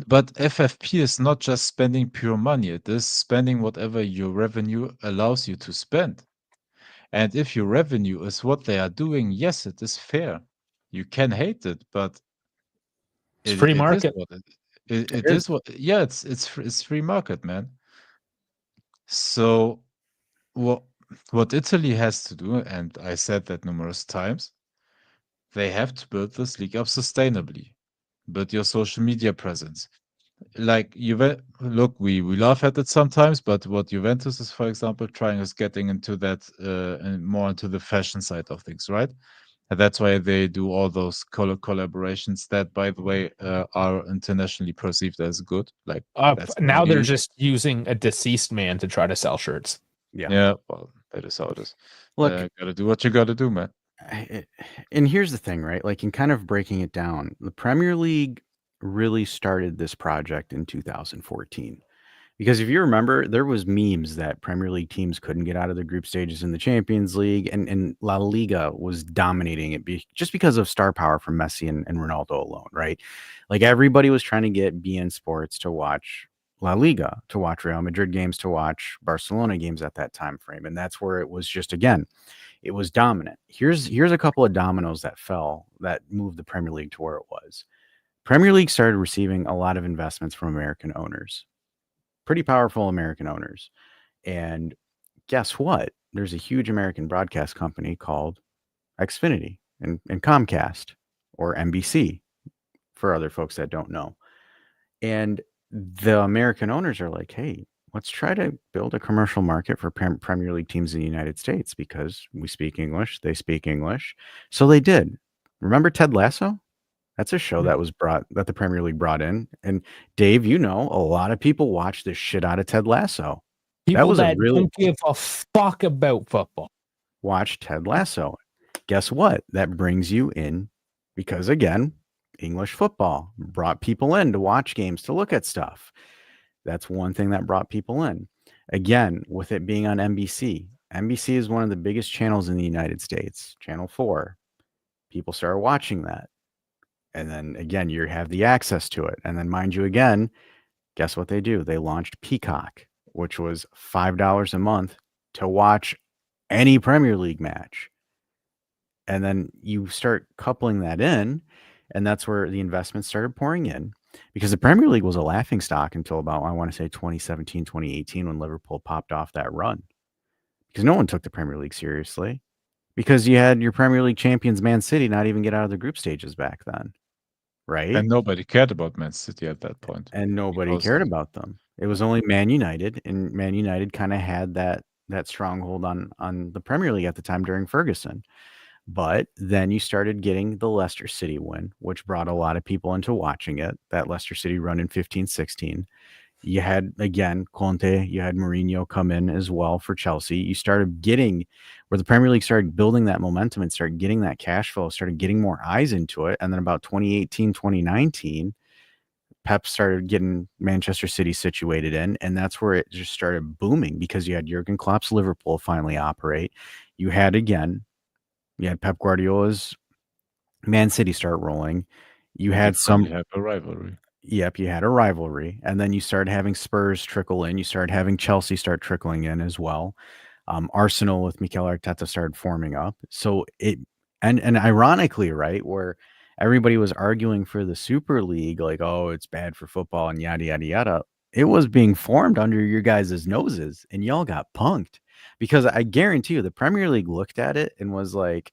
but FFP is not just spending pure money. It is spending whatever your revenue allows you to spend. And if your revenue is what they are doing, yes, it is fair. You can hate it, but it's free it is market. what It it is. is what yeah, it's free market, man. So what what Italy has to do, and I said that numerous times, they have to build this league up sustainably. Build your social media presence. Like look, we laugh at it sometimes, but what Juventus is, for example, trying is getting into that and more into the fashion side of things, right? And that's why they do all those collaborations that, by the way, are internationally perceived as good. Like that's Now they're elite. just using a deceased man to try to sell shirts. Yeah. Yeah, well, that is how it is. Look, Gotta do what you gotta do, man. and here's the thing, right? Like in kind of breaking it down, the Premier League really started this project in 2014. Because if you remember, there was memes that Premier League teams couldn't get out of the group stages in the Champions League, and La Liga was dominating it just because of star power from Messi and Ronaldo alone, right? Like everybody was trying to get BN Sports to watch La Liga, to watch Real Madrid games, to watch Barcelona games at that time frame, and that's where it was just again, it was dominant. Here's a couple of dominoes that fell that moved the Premier League to where it was. Premier League started receiving a lot of investments from American owners, pretty powerful American owners. And guess what? There's a huge American broadcast company called Xfinity and Comcast, or NBC for other folks that don't know. And the American owners are like, hey, let's try to build a commercial market for Premier League teams in the United States because we speak English, they speak English. So they did. Remember Ted Lasso? That's a show that the Premier League brought in. And Dave, you know, a lot of people watch the shit out of Ted Lasso. That People was a that really don't give a fuck about football. watch Ted Lasso. Guess what? That brings you in because again, English football brought people in to watch games, to look at stuff. That's one thing that brought people in. Again, with it being on NBC, NBC is one of the biggest channels in the United States, Channel 4. People started watching that. And then again, you have the access to it. And then, mind you, again, guess what they do? They launched Peacock, which was $5 a month to watch any Premier League match. And then you start coupling that in, and that's where the investments started pouring in, because the Premier League was a laughing stock until about, I want to say 2017, 2018, when Liverpool popped off that run, because no one took the Premier League seriously, because you had your Premier League champions, Man City, not even get out of the group stages back then. Right? And nobody cared about Man City at that point And nobody because cared about them. It was only Man United, and Man United kind of had that stronghold on the Premier League at the time during Ferguson. But then you started getting the Leicester City win, which brought a lot of people into watching it. That Leicester City run in 15-16. You had, again, Conte, you had Mourinho come in as well for Chelsea. You started getting where the Premier League started building that momentum and started getting that cash flow, started getting more eyes into it. And then about 2018, 2019, Pep started getting Manchester City situated in, and that's where it just started booming, because you had Jurgen Klopp's Liverpool finally operate. You had Pep Guardiola's Man City start rolling. You and they had finally some have a rivalry. Yep, you had a rivalry, and then you started having Spurs trickle in. You started having Chelsea start trickling in as well. Arsenal with Mikel Arteta started forming up. So it and ironically, right, where everybody was arguing for the Super League, like, oh, it's bad for football and yada yada yada. It was being formed under your guys' noses, and y'all got punked, because I guarantee you, the Premier League looked at it and was like,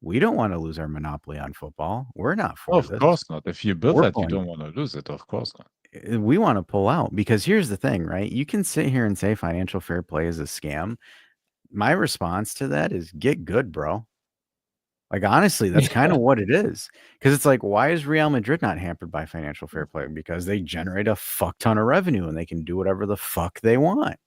we don't want to lose our monopoly on football. We're not for Of this. course not. If you build We're that, you pulling don't want to lose it. Of course not. we want to pull out, because here's the thing, right? You can sit here and say financial fair play is a scam. My response to that is get good, bro. Like, honestly, that's kind of what it is. Because it's like, why is Real Madrid not hampered by financial fair play? Because they generate a fuck ton of revenue and they can do whatever the fuck they want.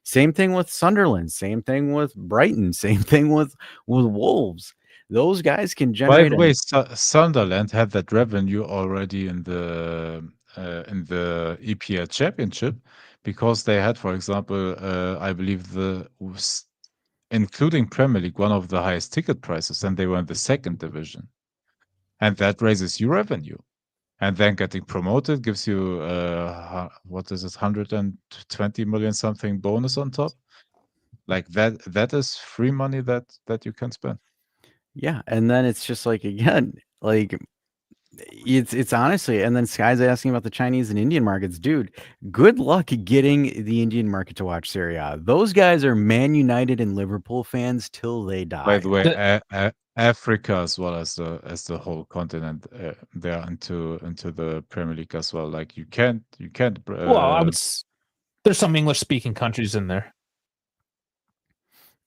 Same thing with Sunderland. Same thing with Brighton. Same thing with Wolves. Those guys can By generate the way, Sunderland had that revenue already in the EPL Championship, because they had, for example, I believe including Premier League, one of the highest ticket prices, and they were in the second division, and that raises your revenue. And then getting promoted gives you what is it, 120 million something bonus on top. Like that is free money that you can spend. Yeah, and then it's just like, again, like, It's honestly, and then Sky's asking about the Chinese and Indian markets, dude. Good luck getting the Indian market to watch Serie A. Those guys are Man United and Liverpool fans till they By die. the way, The- Africa as well as the whole continent, they're into the Premier League as well. Like you can't. well, there's some English speaking countries in there.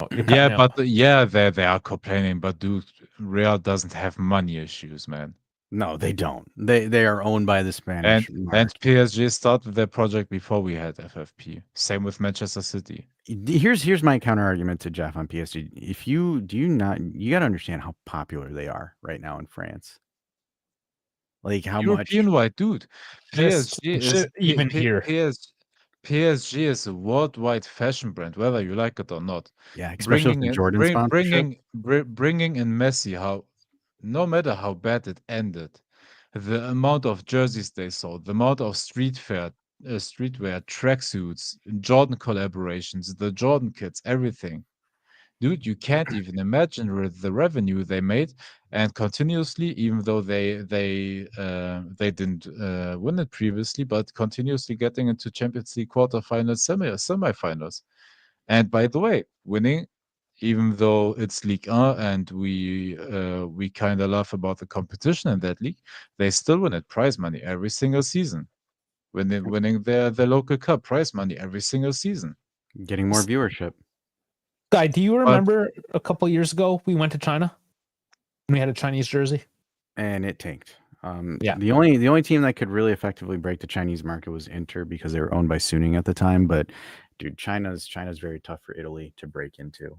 Oh, you're Yeah, cutting out. but yeah, they are complaining, but dude, Real doesn't have money issues, man. No, they don't. They are owned by the Spanish And mark. PSG started their project before we had FFP. Same with Manchester City. Here's my counter argument to Jeff on PSG. If you do you not you got to understand how popular they are right now in France. Like how much European wide dude. Just PSG is shit even here. PSG is a worldwide fashion brand, whether you like it or not. yeah, especially with the Jordan sponsorship. Bringing in Messi, how no matter how bad it ended, the amount of jerseys they sold, the amount of streetwear, tracksuits, Jordan collaborations, the Jordan kits, everything. Dude, you can't even imagine with the revenue they made, and continuously, even though they didn't win it previously, but continuously getting into Champions League quarterfinals, semifinals. And by the way, winning, even though it's League 1 and we kind of laugh about the competition in that league, they still win it prize money every single season. Winning their local cup prize money every single season. Getting more viewership. Guy, do you But remember a couple years ago we went to China and we had a Chinese jersey? And it tanked. Yeah. The only team that could really effectively break the Chinese market was Inter because they were owned by Suning at the time. But dude, China's very tough for Italy to break into.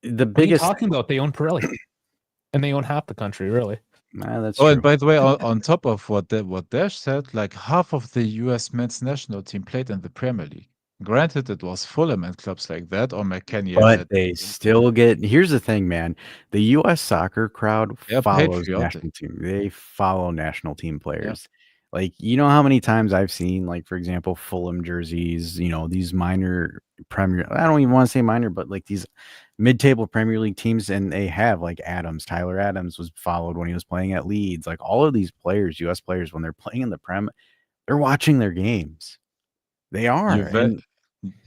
The What are you biggest talking about? They own Pirelli, and they own half the country, really. that's Oh, true. and by the way, on top of what Dash said, like half of the US men's national team played in the Premier League. Granted, it was Fulham and clubs like that, or McKennie But at they still get here's the thing, man. The US soccer crowd they're follows patriotic. national team. They follow national team Yeah. players. Like, you know how many times I've seen, like, for example, Fulham jerseys, these minor Premier I don't even want to say minor, but like these mid-table Premier League teams, and they have like Tyler Adams was followed when he was playing at Leeds. Like all of these players, US players, when they're playing in the Prem, they're watching their games. They are. Juve And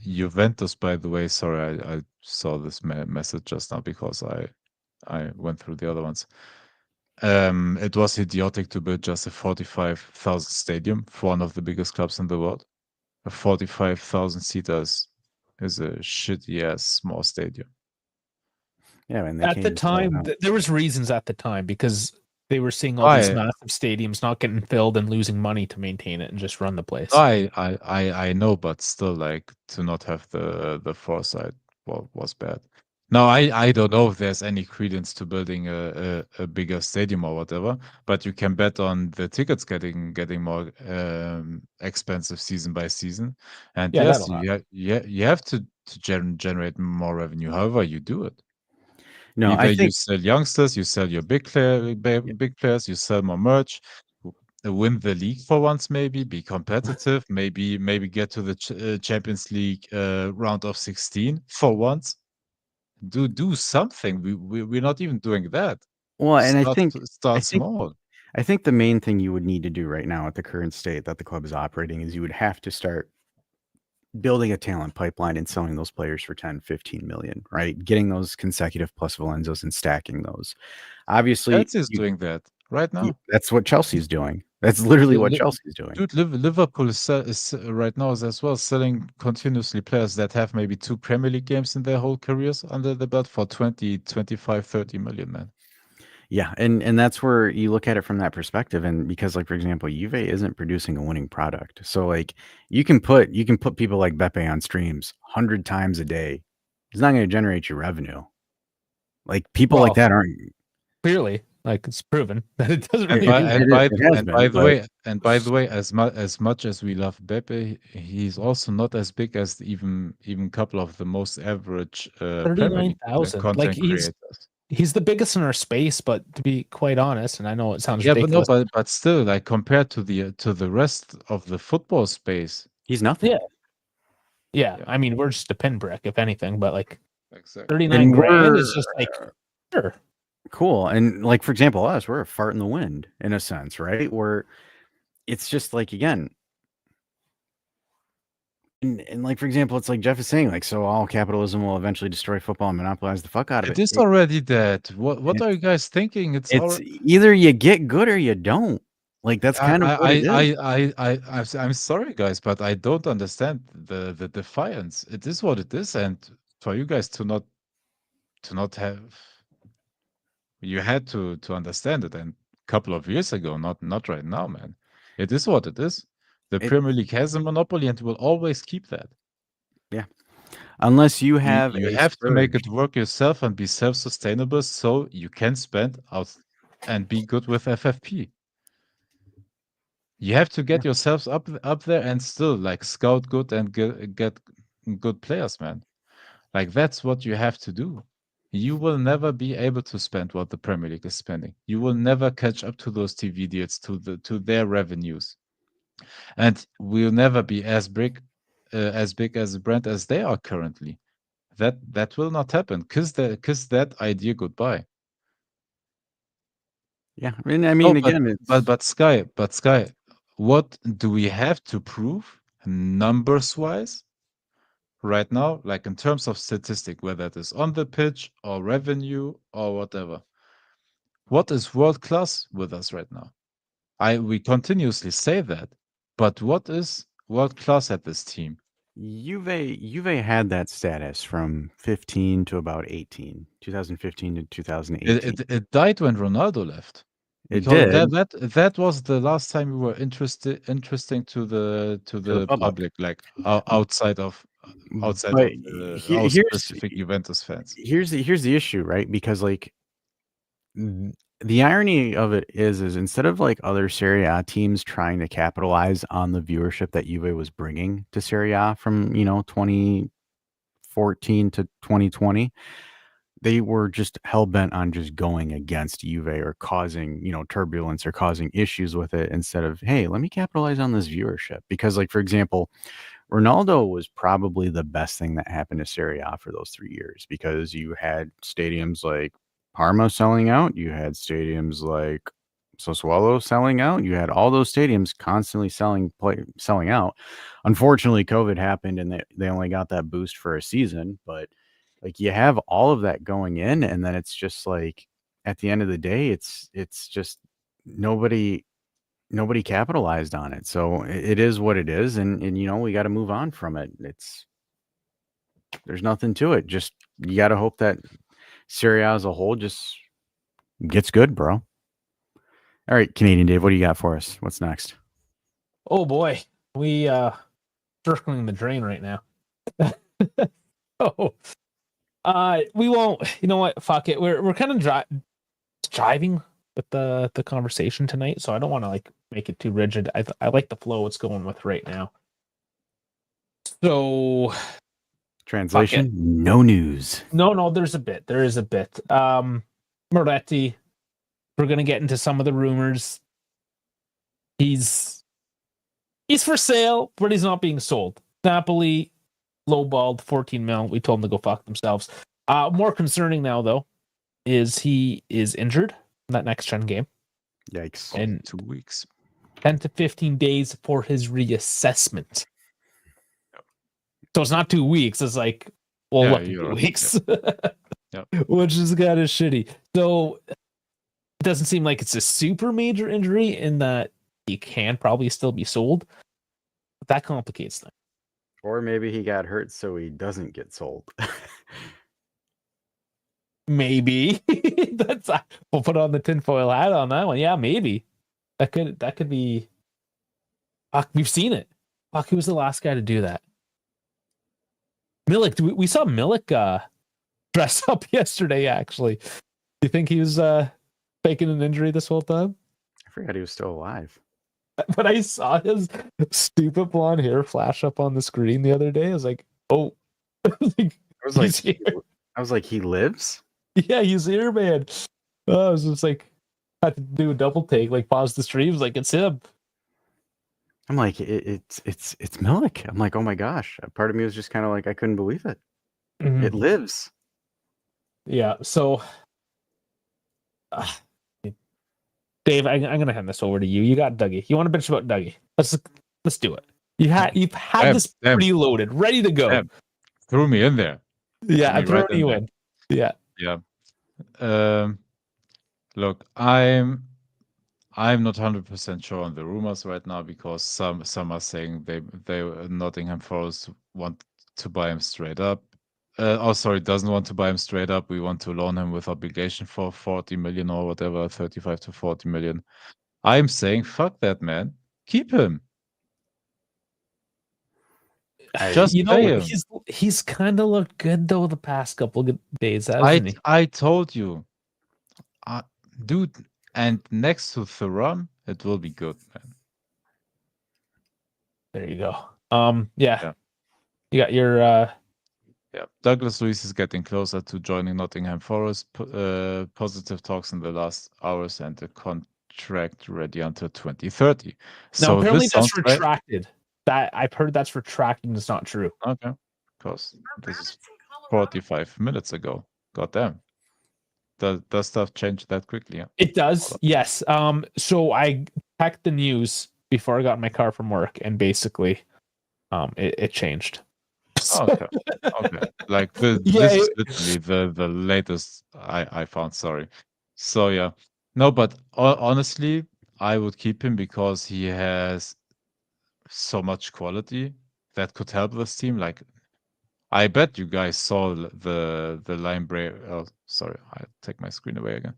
Juventus, by the way, sorry, I saw this message just now because I went through the other ones. It was idiotic to build just a 45,000 stadium for one of the biggest clubs in the world. A 45,000 seaters is a shitty ass small stadium. yeah, man, they At can't the even sell it time, out. there was reasons at the time because they were seeing all these I massive stadiums not getting filled and losing money to maintain it and just run the place. I know, but still, like to not have the foresight was bad. Now I don't know if there's any credence to building a bigger stadium or whatever, but you can bet on the tickets getting more expensive season by season. And Yeah, yes, that'll happen. you have to generate more revenue. However, you do it. No, I Either you think sell youngsters, you sell your big players, you sell more merch, win the league for once, maybe be competitive, maybe get to the Champions League round of 16 for once. Do something. We're not even doing that. well, and I Start think small. I think the main thing you would need to do right now at the current state that the club is operating is you would have to start building a talent pipeline and selling those players for 10, 15 million, right? Getting those consecutive plus Valenzos and stacking those. Obviously, Chelsea is doing that right now. that's what Chelsea's doing. That's literally Li- what li- Chelsea's doing. Dude, Liverpool is right now is as well selling continuously players that have maybe 2 Premier League games in their whole careers under the belt for 20, 25, 30 million, man. Yeah, and that's where you look at it from that perspective, and because, like, for example, Juve isn't producing a winning product. So like you can put people like Beppe on streams 100 times a day. It's not going to generate your revenue. Like people like Well, that aren't clearly, like it's proven that it doesn't And really by do and that. by it has and by been, the but way, as much as we love Beppe, he's also not as big as even couple of the most average Premier League 39,000. Like content creators. he's the biggest in our space, but to be quite honest, and I know it sounds Yeah, but no, ridiculous. but still, like compared to the rest of the football space. he's nothing. Yeah. Yeah, Yeah, I mean, we're just a pinprick, if anything, but like exactly. 39 And grand is just like sure. cool. And like, for example, us, we're a fart in the wind in a sense, right? Where it's just like, again, and like, for example, it's like Jeff is saying, like, so all capitalism will eventually destroy football and monopolize the fuck out of It it. is already dead. What are It's you guys thinking? it's either you get good or you don't. Like, that's kind of what it is. I'm sorry, guys, but I don't understand the defiance. It is what it is, and for you guys to not have, you had to understand it, and a couple of years ago, not right now, man. It is what it is. The It Premier League has a monopoly and will always keep that. Yeah. Unless you You have you a have to make surge. it work yourself and be self-sustainable so you can spend out and be good with FFP. You have to Yeah. get yourselves up there and still like scout good and get good players, man. Like that's what you have to do. You will never be able to spend what the Premier League is spending. You will never catch up to those TV deals, to their revenues, and we'll never be as big as a brand as they are currently. That will not happen. Kiss that idea goodbye. Yeah. And I No, mean, but again, but it's but Sky, what do we have to prove numbers wise right now, like in terms of statistic, whether it is on the pitch or revenue or whatever? What is world class with us right now? We continuously say that, but what is world class at this team? Juve had that status from 15 to about 18, 2015 to It 2018. it, it died when Ronaldo left. It Because did that was the last time we were interesting to to the the public. public, like outside But of our specific Juventus fans. here's the issue, right? Because like the irony of it is instead of like other Serie A teams trying to capitalize on the viewership that Juve was bringing to Serie A from 2014 to 2020, they were just hell bent on just going against Juve or causing turbulence or causing issues with it instead of, hey, let me capitalize on this viewership. Because like, for example, Ronaldo was probably the best thing that happened to Serie A for those 3 years because you had stadiums like Parma selling out, you had stadiums like Sassuolo selling out, you had all those stadiums constantly selling out. Unfortunately, COVID happened and they only got that boost for a season, but like you have all of that going in, and then it's just like at the end of the day, it's just nobody nobody capitalized on it. So it is what it is, and we got to move on from it. There's nothing to it. Just you got to hope that Serie A as a whole just gets good, bro. All right, Canadian Dave, what do you got for us? What's next? Oh boy, we circling the drain right now. Oh, we won't. You know what? Fuck it. We're kind of driving with the conversation tonight, so I don't want to like make it too rigid. I like the flow it's going with right now. So Translation: no news. no, there's a bit. There is a bit. Moretti. We're gonna get into some of the rumors. He's for sale, but he's not being sold. Napoli lowballed 14 mil. We told him to go fuck themselves. More concerning now, though, is he is injured in that next gen game. Yikes. And 2 weeks. 10 to 15 days for his reassessment. So it's not 2 weeks. It's like, well, Yeah, what, 2 weeks? Yep. Which is kind of shitty. So it doesn't seem like it's a super major injury in that he can probably still be sold. But that complicates things. Or maybe he got hurt so he doesn't get sold. Maybe. We'll put on the tinfoil hat on that one. Yeah, maybe. That could be. Fuck, we've seen it. Fuck, who was the last guy to do that? Milik. We saw Milik dress up yesterday, actually. Do you think he was faking an injury this whole time? I forgot he was still alive. But I saw his stupid blonde hair flash up on the screen the other day. I was like, oh. I was like, he lives? Yeah, he's here, man. I was just like, had to do a double take, like pause the stream. Like, it's him. I'm like, it's Milik. I'm like, oh my gosh. A part of me was just kind of like, I couldn't believe it. Mm-hmm. It lives. Yeah. So Dave, I'm gonna hand this over to you. You got Dougie. You want to bitch about Dougie? Let's do it. You've had this preloaded, ready to go. Threw me in there. Yeah, I'm throwing you in. Yeah. Look, I'm not 100% sure on the rumors right now because some are saying they Nottingham Forest want to buy him straight up. Doesn't want to buy him straight up. We want to loan him with obligation for 40 million or whatever, 35 to 40 million. I'm saying fuck that, man. Keep him. Just pay him. He's kind of looked good though the past couple of days, hasn't he? I told you, dude. And next to Thuram, it will be good, man. There you go. Yeah. You got your Douglas Luiz is getting closer to joining Nottingham Forest. Positive talks in the last hours and the contract ready until 2030. So apparently that's retracted. That I've heard that's retracted and it's not true. Okay. Because this is 45 minutes ago. Goddamn. Does stuff change that quickly? Yeah? It does, yes. So I checked the news before I got in my car from work, and basically, it changed. Okay. Like this is literally the latest I found. Sorry. So yeah, no, but honestly, I would keep him because he has so much quality that could help this team. Like, I bet you guys saw the line break. Oh, sorry, I take my screen away again.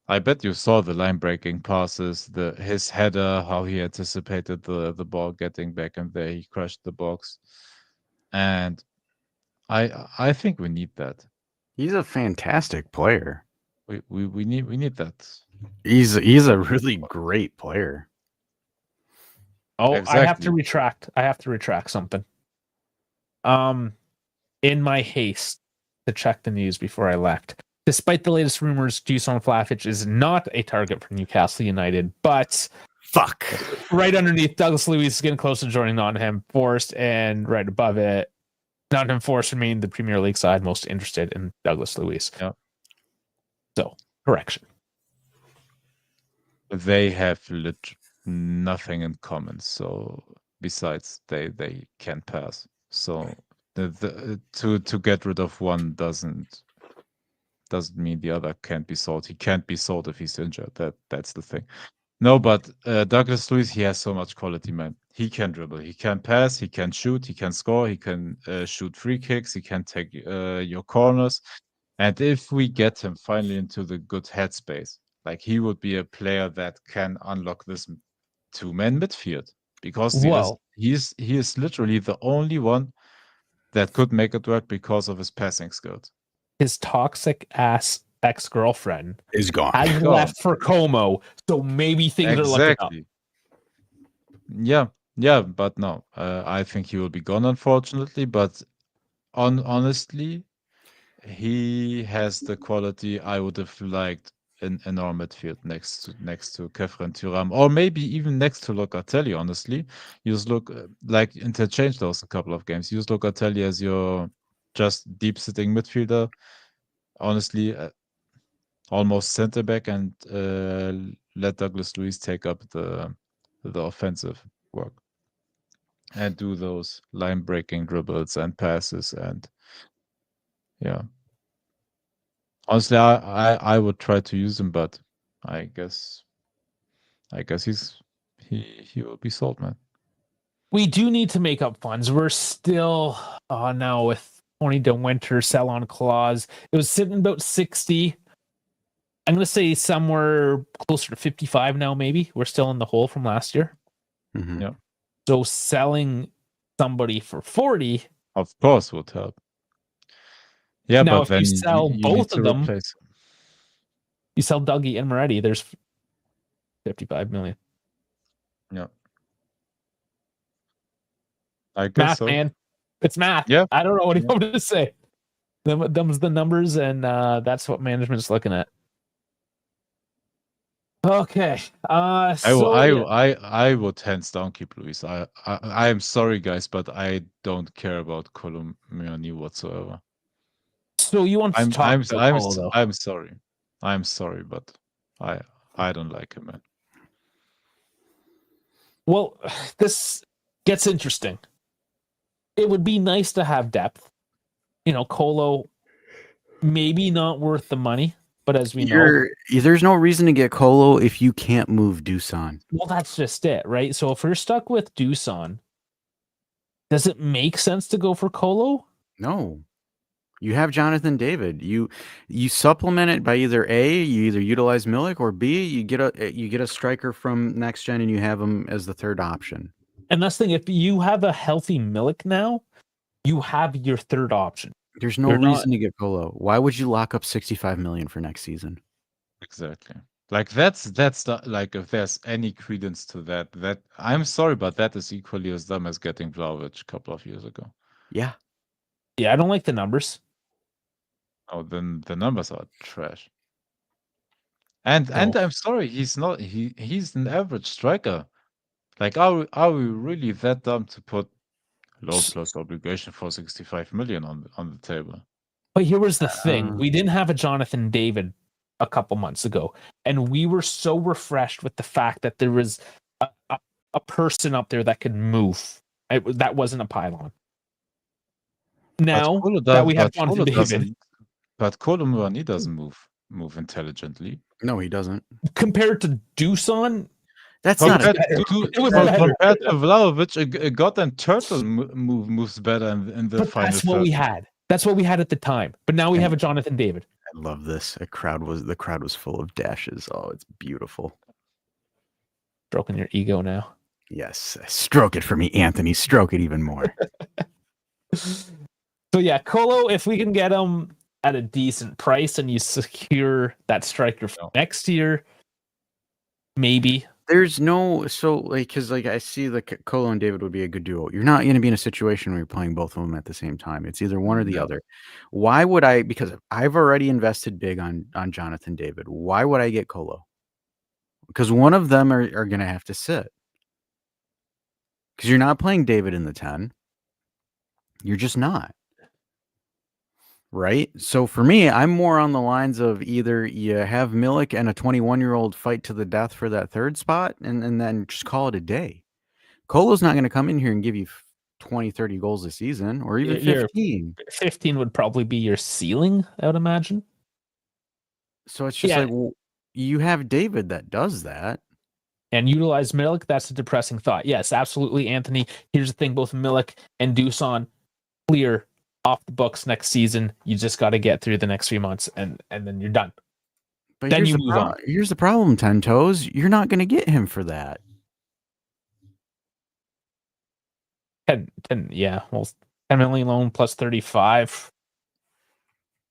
I bet you saw the line breaking passes, his header, how he anticipated the ball getting back in there. He crushed the box, and I think we need that. He's a fantastic player. We need that. He's a really great player. Oh, exactly. I have to retract something. In my haste to check the news before I left, despite the latest rumors, Dusan Vlahovic is not a target for Newcastle United, but fuck. Right underneath, Douglas Luiz is getting close to joining Nottingham Forest, and right above it, Nottingham Forest remain the Premier League side most interested in Douglas Luiz. Yeah. So, correction. They have nothing in common. So besides they can pass. So to get rid of one doesn't mean the other can't be sold. He can't be sold if he's injured. That's the thing. No, but Douglas Luiz, he has so much quality, man. He can dribble, he can pass, he can shoot, he can score, he can shoot free kicks, he can take your corners. And if we get him finally into the good headspace, like he would be a player that can unlock this two-man midfield. Because he is literally the only one that could make it work because of his passing skills. His toxic ass ex-girlfriend is gone. Has left for Como, so maybe things are looking up. Yeah, but no, I think he will be gone, unfortunately. But honestly, he has the quality I would have liked in our midfield next to Kefren Thuram, or maybe even next to Locatelli. Honestly, you just look like interchange those a couple of games. Use Locatelli as your just deep sitting midfielder. Honestly, almost center back, and let Douglas Luiz take up the offensive work and do those line breaking dribbles and passes. And yeah, honestly, I would try to use him, but I guess he will be sold, man. We do need to make up funds. We're still now with Tony De Winter sell on clause. It was sitting about 60. I'm going to say somewhere closer to 55 now, maybe. We're still in the hole from last year. Mm-hmm. Yeah. So selling somebody for 40, of course, would help. Yeah, now but if then you sell both of them, replace. You sell Dougie and Moretti, there's 55 million. Yeah. I guess math, so. Man. It's math. Yeah. I don't know what you want to say. Them's the numbers, and that's what management's looking at. Okay. I would hands down keep Luis. I am sorry, guys, but I don't care about Colomiani whatsoever. So you want to talk about Colo, though? I'm sorry. I'm sorry, but I don't like him, man. Well, this gets interesting. It would be nice to have depth. Colo, maybe not worth the money, but as we know, there's no reason to get Colo if you can't move Dusan. well, that's just it, right? So if we're stuck with Dusan, does it make sense to go for Colo? No. You have Jonathan David. You supplement it by either A, you either utilize Milik, or B, you get a striker from next gen and you have him as the third option. And that's the thing, if you have a healthy Milik now, you have your third option. There's no reason to get Colo. Why would you lock up 65 million for next season? Exactly. Like that's like if there's any credence to that I'm sorry, but that is equally as dumb as getting Vlahovic a couple of years ago. Yeah. Yeah, I don't like the numbers. Oh, then the numbers are trash. And I'm sorry, he's not he's an average striker. Like are we really that dumb to put low plus obligation for 65 million on the table? But here was the thing. We didn't have a Jonathan David a couple months ago, and we were so refreshed with the fact that there was a person up there that could move. That wasn't a pylon. Now that we have Jonathan David, but Kolo Muani doesn't move intelligently. No, he doesn't. Compared to Dusan, that's compared not compared to Vlahovic, a goddamn turtle moves better in the final. That's what we had. That's what we had at the time. But now we have a Jonathan David. I love this. The crowd was full of dashes. Oh, it's beautiful. Stroking your ego now. Yes, stroke it for me, Anthony. Stroke it even more. So yeah, Colo, if we can get him at a decent price and you secure that striker for next year, maybe. There's no because I see Colo and David would be a good duo. You're not going to be in a situation where you're playing both of them at the same time. It's either one or the other. Why would I? Because I've already invested big on Jonathan David. Why would I get Colo? Because one of them are going to have to sit. Because you're not playing David in the 10. You're just not. Right? So for me, I'm more on the lines of either you have Milik and a 21-year-old fight to the death for that third spot and then just call it a day. Colo's not going to come in here and give you 20, 30 goals a season or even 15. 15 would probably be your ceiling, I would imagine. So it's just you have David that does that. And utilize Milik, that's a depressing thought. Yes, absolutely, Anthony. Here's the thing, both Milik and Dusan clear off the books next season. You just got to get through the next 3 months and then you're done. But then you move on. Here's the problem, 10 Toes. You're not going to get him for that. 10 well, 10 million loan plus 35.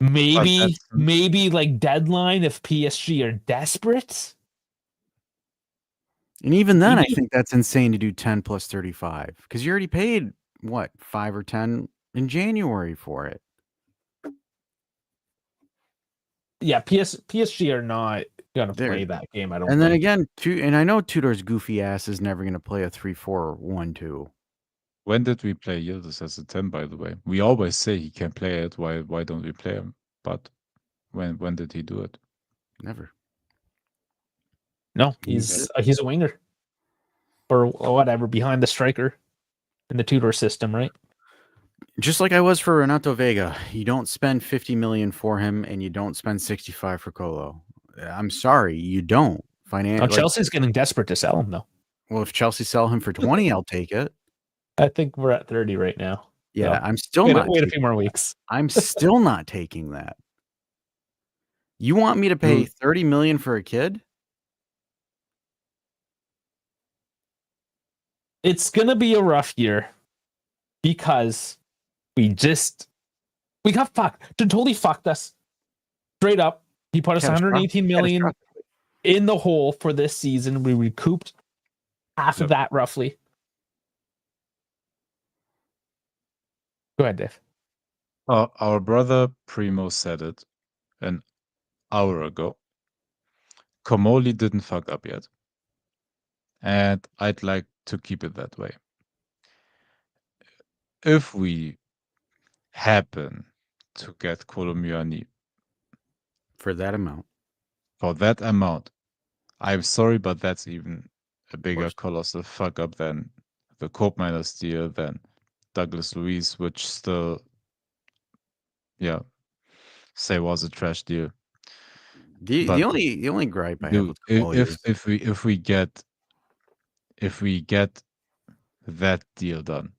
Maybe like deadline if PSG are desperate. And even then, I think that's insane to do 10 plus 35 because you already paid, 5 or 10 in January for it. Yeah, PSG are not going to play that game, I don't think. And then again, and I know Tudor's goofy ass is never going to play a 3-4-1-2. When did we play Yildiz as a 10, by the way? We always say he can play it. Why don't we play him? But when did he do it? Never. No, he's a winger. Or whatever, behind the striker in the Tudor system, right? Just like I was for Renato Vega. You don't spend 50 million for him and you don't spend 65 for Colo. I'm sorry, you don't. Chelsea's getting desperate to sell him, though. Well, if Chelsea sell him for 20, I'll take it. I think we're at 30 right now. Yeah, so I'm still not. Wait a few more weeks. I'm still not taking that. You want me to pay 30 million for a kid? It's gonna be a rough year because we got fucked. Totally fucked us straight up. He put us 118 million in the hole for this season. We recouped half of that roughly. Go ahead, Dave. Our brother Primo said it an hour ago. Komoli didn't fuck up yet. And I'd like to keep it that way. If we happen to get Kolo Muani for that amount, I'm sorry, but that's even a bigger course. colossal fuck up than the Cope Miners deal, than Douglas Luiz, which still, say was a trash deal. The But only gripe I have dude, with Kamali is if we get that deal done,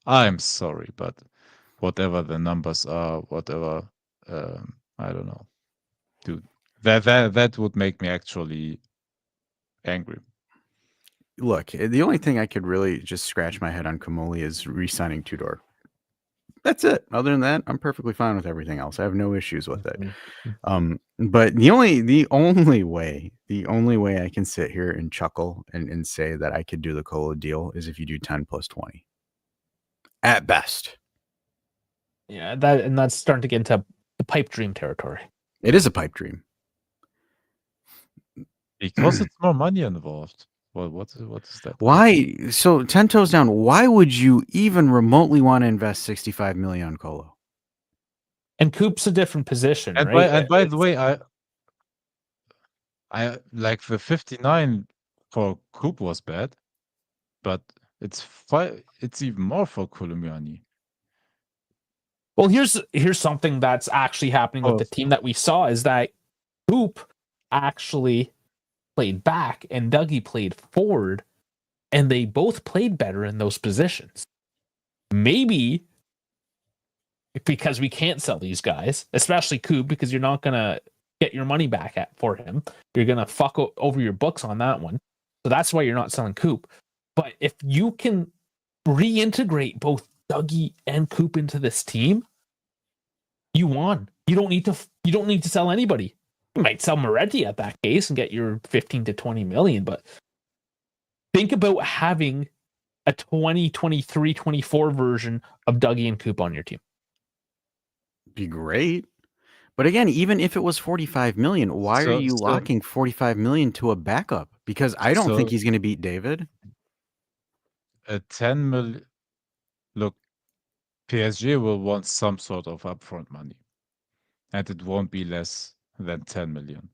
I'm sorry, but whatever the numbers are, whatever, I don't know, dude, that would make me actually angry. look, the only thing I could really just scratch my head on Kamali is re-signing Tudor. That's it. Other than that, I'm perfectly fine with everything else. I have no issues with it. But the only way I can sit here and chuckle and say that I could do the Cola deal is if you do 10 plus 20. At best. Yeah, that's starting to get into the pipe dream territory. It is a pipe dream. Because it's more money involved. Well, what is that? Why? So 10 toes down, why would you even remotely want to invest 65 million on Colo? And Coop's a different position, And right? by the way, I like the 59 for Coop was bad, but it's even more for Koulibaly. Well, here's something that's actually happening with the team that we saw is that Coop actually played back and Dougie played forward, and they both played better in those positions. Maybe because we can't sell these guys, especially Coop, because you're not gonna get your money back for him. You're gonna fuck over your books on that one. So that's why you're not selling Coop. But if you can reintegrate both Dougie and Coop into this team, you won. You don't need to sell anybody. You might sell Moretti at that case and get your 15 to 20 million, but think about having a 2023, 24 version of Dougie and Coop on your team. Be great. But again, even if it was 45 million, why are you locking 45 million to a backup? Because I don't think he's going to beat David. A 10 million. Look, PSG will want some sort of upfront money, and it won't be less than 10 million.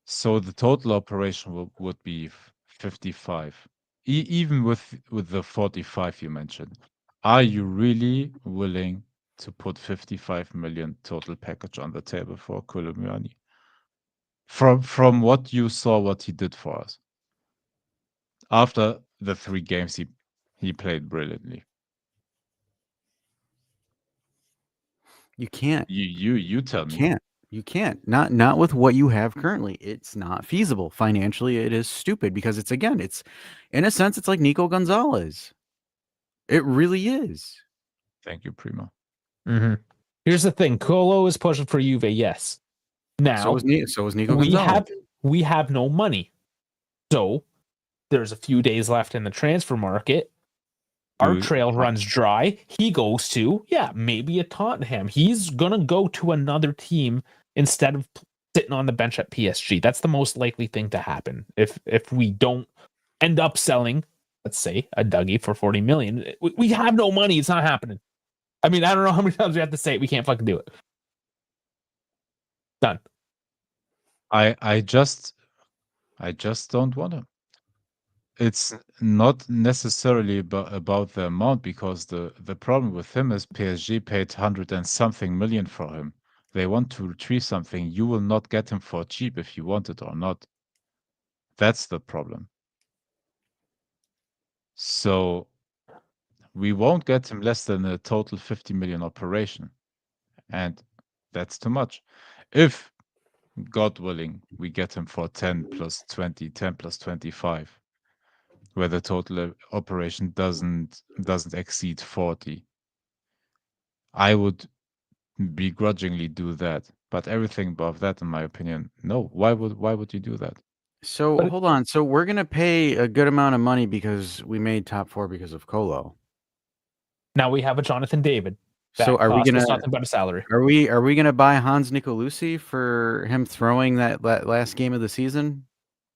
So the total operation would be 55, even with the 45 you mentioned. Are you really willing to put 55 million total package on the table for Koulibaly? From what you saw, what he did for us after the 3 games he played brilliantly. You can't. You tell me. You can't. Not with what you have currently. It's not feasible. Financially, it is stupid because it's in a sense, it's like Nico Gonzalez. It really is. Thank you, Primo. Mm-hmm. Here's the thing. Colo is pushing for Juve, yes. Now, so is Nico Gonzalez. We have no money. So there's a few days left in the transfer market. Our trail runs dry. He goes to, maybe a Tottenham. He's going to go to another team instead of sitting on the bench at PSG. That's the most likely thing to happen. If we don't end up selling, let's say, a Dougie for 40 million, we have no money. It's not happening. I mean, I don't know how many times we have to say it. We can't fucking do it. Done. I just don't want to. It's not necessarily about the amount, because the problem with him is PSG paid 100 and something million for him. They want to retrieve something. You will not get him for cheap if you want it or not. That's the problem. So we won't get him less than a total 50 million operation. And that's too much. If, God willing, we get him for 10 plus 20, 10 plus 25, where the total operation doesn't exceed 40, I would begrudgingly do that. But everything above that, in my opinion, no. Why would you do that? So hold on. So we're gonna pay a good amount of money because we made top 4 because of Colo. Now we have a Jonathan David. So are we gonna nothing but a salary? Are we gonna buy Hans Nicolucci for him throwing that last game of the season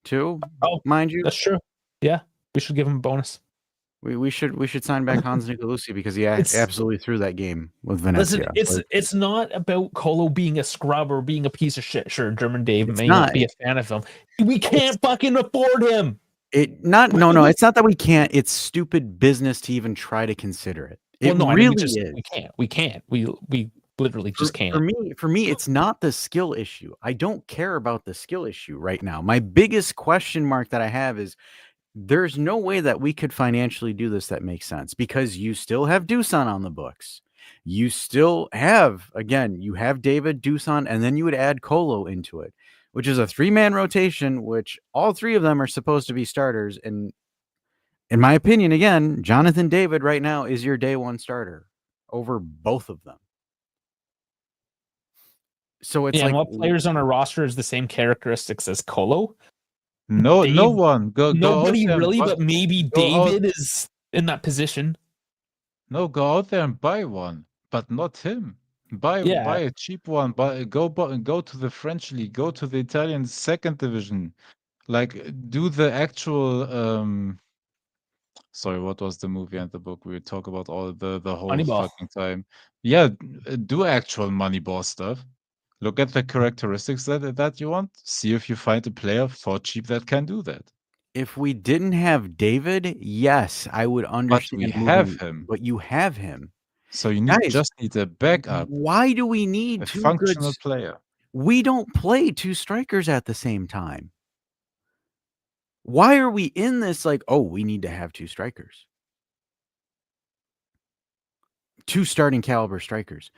too? Oh, mind you, that's true. Yeah, we should give him a bonus. We should sign back Hans Nicolucci because he absolutely threw that game with Venezia. Listen, it's not about Colo being a scrub or being a piece of shit. Sure, German Dave may not be a fan of him. We can't fucking afford him. It's not that we can't. It's stupid business to even try to consider it. It really is. We can't. We literally just can't. For me, it's not the skill issue. I don't care about the skill issue right now. My biggest question mark that I have is there's no way that we could financially do this that makes sense because you still have Dusan on the books. You still have, again, you have David, Dusan, and then you would add Colo into it, which is a 3-man rotation, which all 3 of them are supposed to be starters. And in my opinion, again, Jonathan David right now is your day 1 starter over both of them. So it's like what players on our roster is the same characteristics as Colo? No one. Nobody really, but maybe David is in that position. No, go out there and buy one, but not him. Buy a cheap one. Go to the French league. Go to the Italian 2nd division. Like do the actual. Sorry, what was the movie and the book? We talk about all the whole Moneyball. fucking time. Yeah, do actual Moneyball stuff. Look at the characteristics that you want. See if you find a player for cheap that can do that. If we didn't have David, yes, I would understand. But we have him. But you have him. So you just need a backup. Why do we need 2 functional player? We don't play 2 strikers at the same time. Why are we in this like, oh, we need to have 2 strikers? 2 starting caliber strikers.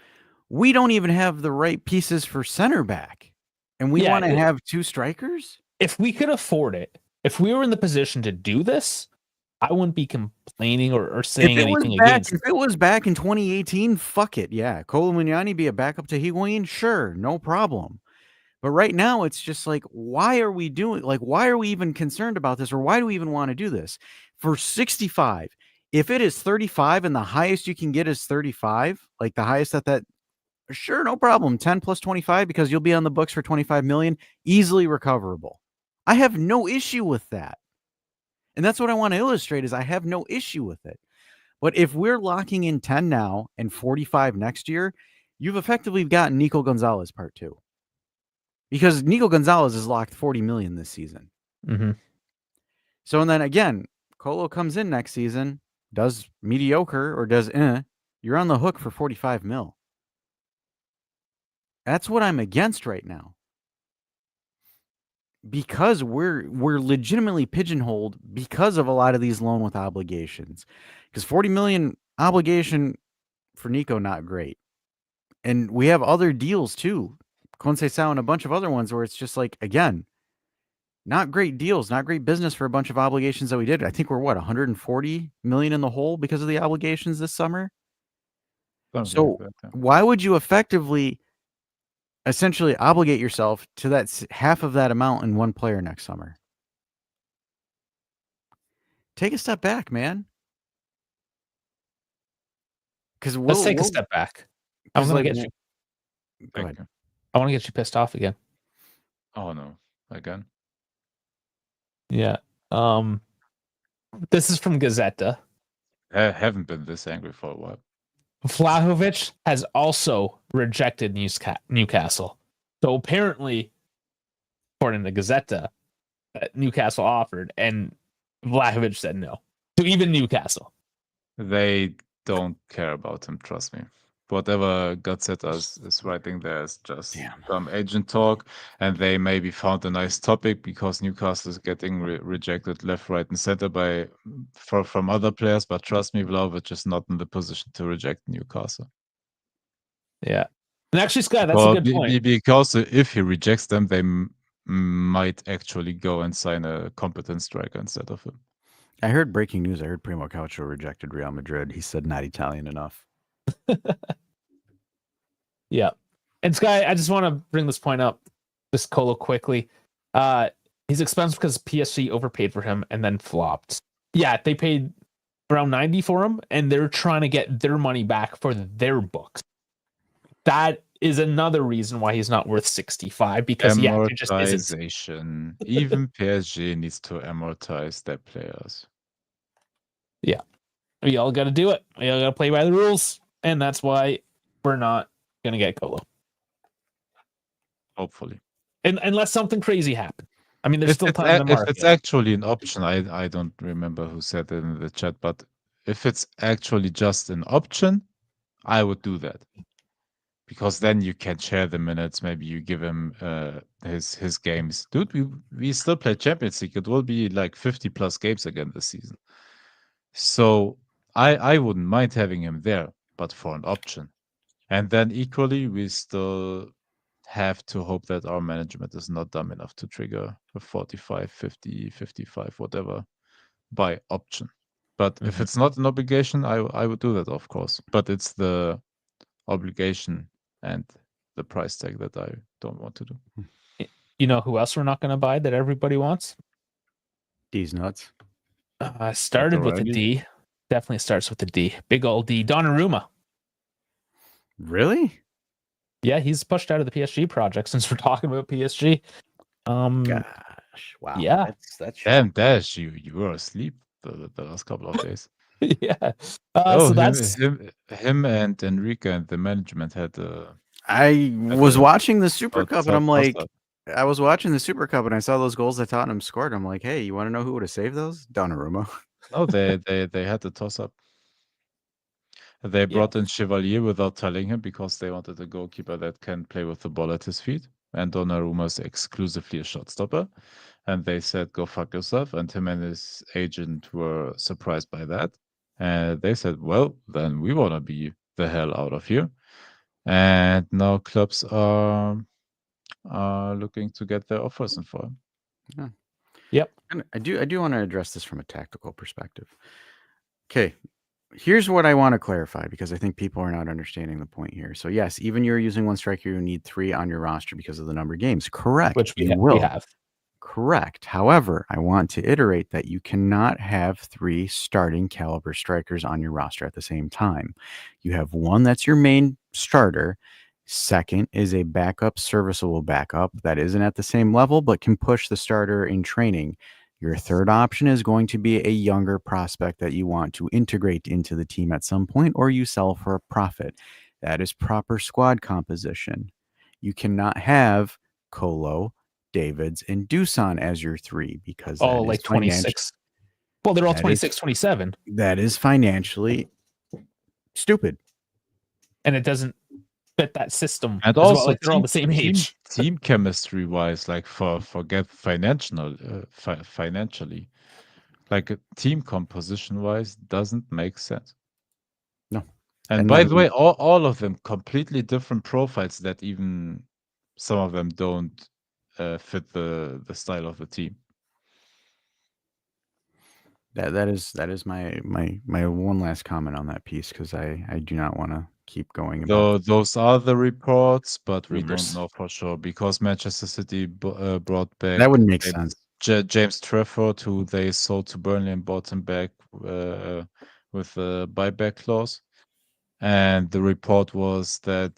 We don't even have the right pieces for center back. And we want to have 2 strikers? If we could afford it, if we were in the position to do this, I wouldn't be complaining or saying anything against it. If it was back in 2018, fuck it. Yeah. Colo Mugnani be a backup to Higuain? Sure, no problem. But right now, it's just like, why are we even concerned about this? Or why do we even want to do this? For 65, if it is 35 and the highest you can get is 35, like the highest that sure, no problem. 10 plus 25 because you'll be on the books for 25 million, easily recoverable. I have no issue with that. And that's what I want to illustrate is I have no issue with it. But if we're locking in 10 now and 45 next year, you've effectively gotten Nico Gonzalez part 2. Because Nico Gonzalez is locked 40 million this season. Mm-hmm. So, and then again, Colo comes in next season, does mediocre or does you're on the hook for 45 mil. That's what I'm against right now. Because we're legitimately pigeonholed because of a lot of these loan with obligations. Because 40 million obligation for Nico, not great. And we have other deals too. Conceição and a bunch of other ones where it's just like, again, not great deals, not great business for a bunch of obligations that we did. I think we're 140 million in the hole because of the obligations this summer. So why would you essentially obligate yourself to that half of that amount in one player next summer? Take a step back, man. Because let's take a step back. I'm gonna get you. Go ahead. I want to get you pissed off again. Oh no, again? Yeah. This is from Gazzetta. I haven't been this angry for a while. Vlahovic has also rejected Newcastle. So apparently, according to Gazzetta, Newcastle offered, and Vlahovic said no. To even Newcastle. They don't care about him, trust me. Whatever Gazzetta is writing there is just some agent talk, and they maybe found a nice topic because Newcastle is getting rejected left, right, and center from other players. But trust me, Vlahovic is not in the position to reject Newcastle. Yeah, and actually, Scott, that's a good point. Because if he rejects them, they might actually go and sign a competent striker instead of him. I heard breaking news. I heard Primo Caucho rejected Real Madrid. He said not Italian enough. Yeah. And Sky, I just want to bring this point up, this Colo quickly. He's expensive because PSG overpaid for him and then flopped. Yeah, they paid around 90 for him, and they're trying to get their money back for their books. That is another reason why he's not worth 65 because it just isn't. Even PSG needs to amortize their players. Yeah. We all got to do it. We all got to play by the rules. And that's why we're not going to get Colo. Hopefully. Unless something crazy happens. I mean, there's If still it's, time in the if market. it's actually an option, I don't remember who said it in the chat, but if it's actually just an option, I would do that. Because then you can share the minutes. Maybe you give him his games. Dude, we still play Champions League. It will be like 50 plus games again this season. So I wouldn't mind having him there, but for an option. And then equally, we still have to hope that our management is not dumb enough to trigger a 45, 50, 55, whatever, by option. But if it's not an obligation, I would do that, of course. But it's the obligation and the price tag that I don't want to do. You know who else we're not going to buy that everybody wants? D's nuts. Started with a Alrighty. D. Definitely starts with a D. Big old D. Donnarumma. Really? Yeah, he's pushed out of the PSG project since we're talking about PSG. Gosh, wow. Yeah. That's Damn, shocking. Dash, you were asleep the last couple of days. Yeah. Oh, So that's him and Enrique and the management had I was watching the Super Cup and I'm like, toss-up. I was watching the Super Cup and I saw those goals that Tottenham scored. I'm like, hey, you want to know who would have saved those? Donnarumma. No, they had the toss-up. They brought in Chevalier without telling him because they wanted a goalkeeper that can play with the ball at his feet. And Donnarumma is exclusively a shot stopper. And they said, go fuck yourself. And him and his agent were surprised by that. And they said, well, then we want to be the hell out of here. And now clubs are looking to get their offers in for him. Yeah. Yep. And I do want to address this from a tactical perspective. Okay. Here's what I want to clarify because I think people are not understanding the point here. So yes, even you're using one striker, you need 3 on your roster because of the number of games. Correct. which we will. have. Correct. However, I want to iterate that you cannot have 3 starting caliber strikers on your roster at the same time. You have one that's your main starter. Second is a backup, serviceable backup that isn't at the same level but can push the starter in training. Your third option is going to be a younger prospect that you want to integrate into the team at some point or you sell for a profit. That is proper squad composition. You cannot have Colo, Davids, and Dusan as your 3 because that is like 26. Well, they're all 26, 27. That is financially stupid. And it doesn't fit that system. And as well. also, Like, they're all the same age. Team chemistry wise, like forget financially, like team composition wise, doesn't make sense. No. And by the way, all of them completely different profiles that even some of them don't fit the style of the team. That is my one last comment on that piece because I do not want to keep going about Those are the reports, but we rumors. don't know for sure because Manchester City brought back that wouldn't make sense. James Trafford, who they sold to Burnley and bought him back with a buyback clause. And the report was that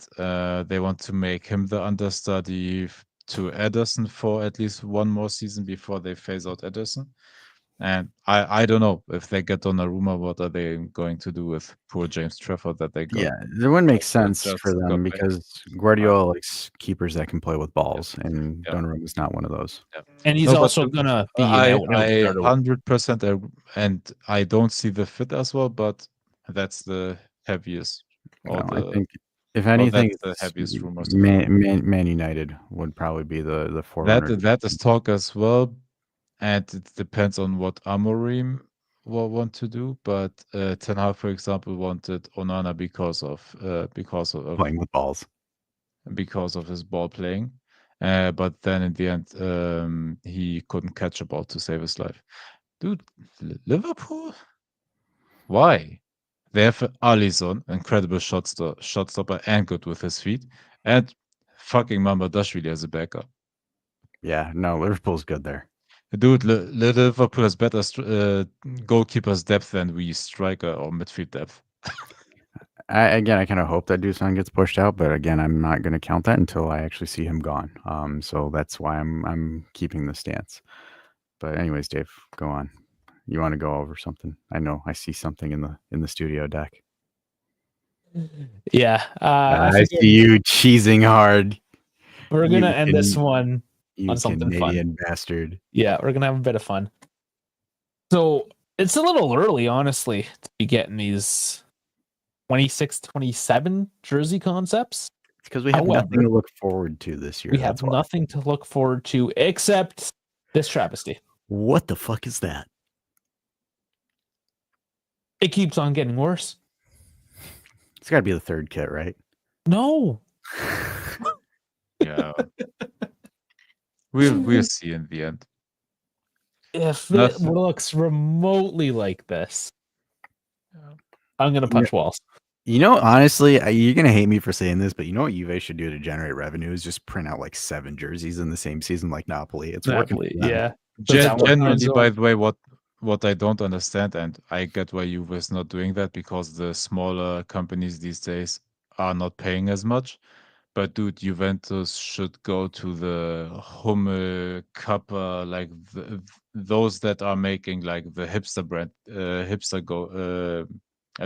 they want to make him the understudy to Ederson for at least one more season before they phase out Ederson. And I don't know if they get Donnarumma, what are they going to do with poor James Trafford that they got? Yeah, it wouldn't make sense just for got them back. because Guardiola likes keepers that can play with balls, and Donnarumma is not one of those. And he's also gonna be I starter. 100% and I don't see the fit as well, but that's the heaviest. I think if anything, that's the heaviest rumors. Man United would probably be the forerunner. That is talk as well, and it depends on what Amorim will want to do. But Ten Hag, for example, wanted Onana because of playing with balls, because of his ball playing. But then in the end, he couldn't catch a ball to save his life. Dude, Liverpool? Why? They have Alisson, incredible shot stopper and good with his feet, and fucking Mamardashvili as a backup. Yeah, no, Liverpool's good there. Dude, Liverpool has better goalkeepers depth than we striker or midfield depth. I kind of hope that Dusan gets pushed out, but again, I'm not going to count that until I actually see him gone. So that's why I'm keeping the stance. But anyways, Dave, go on. You want to go over something? I know I see something in the studio deck. Yeah, I I figured see you cheesing hard. we're You gonna end this one You on something fun. Canadian bastard. Yeah, we're gonna have a bit of fun. So it's a little early, honestly, to be getting these 26, 27 jersey concepts. It's because we have nothing However, to look forward to this year. we That's have why. nothing to look forward to except this travesty. What the fuck is that? It keeps on getting worse. It's got to be the third kit, right? No. Yeah. We'll see in the end. If it Nothing. looks remotely like this, Yeah. I'm gonna punch walls. You know, honestly, you're gonna hate me for saying this, but you know what Juve should do to generate revenue is just print out like 7 jerseys in the same season, like Napoli. It's working. Napoli, For them. yeah. That's how Genuinely, we're by the way, what I don't understand, and I get why Juve is not doing that because the smaller companies these days are not paying as much. But dude, Juventus should go to the Hummel, Kappa, like those that are making like the hipster brand,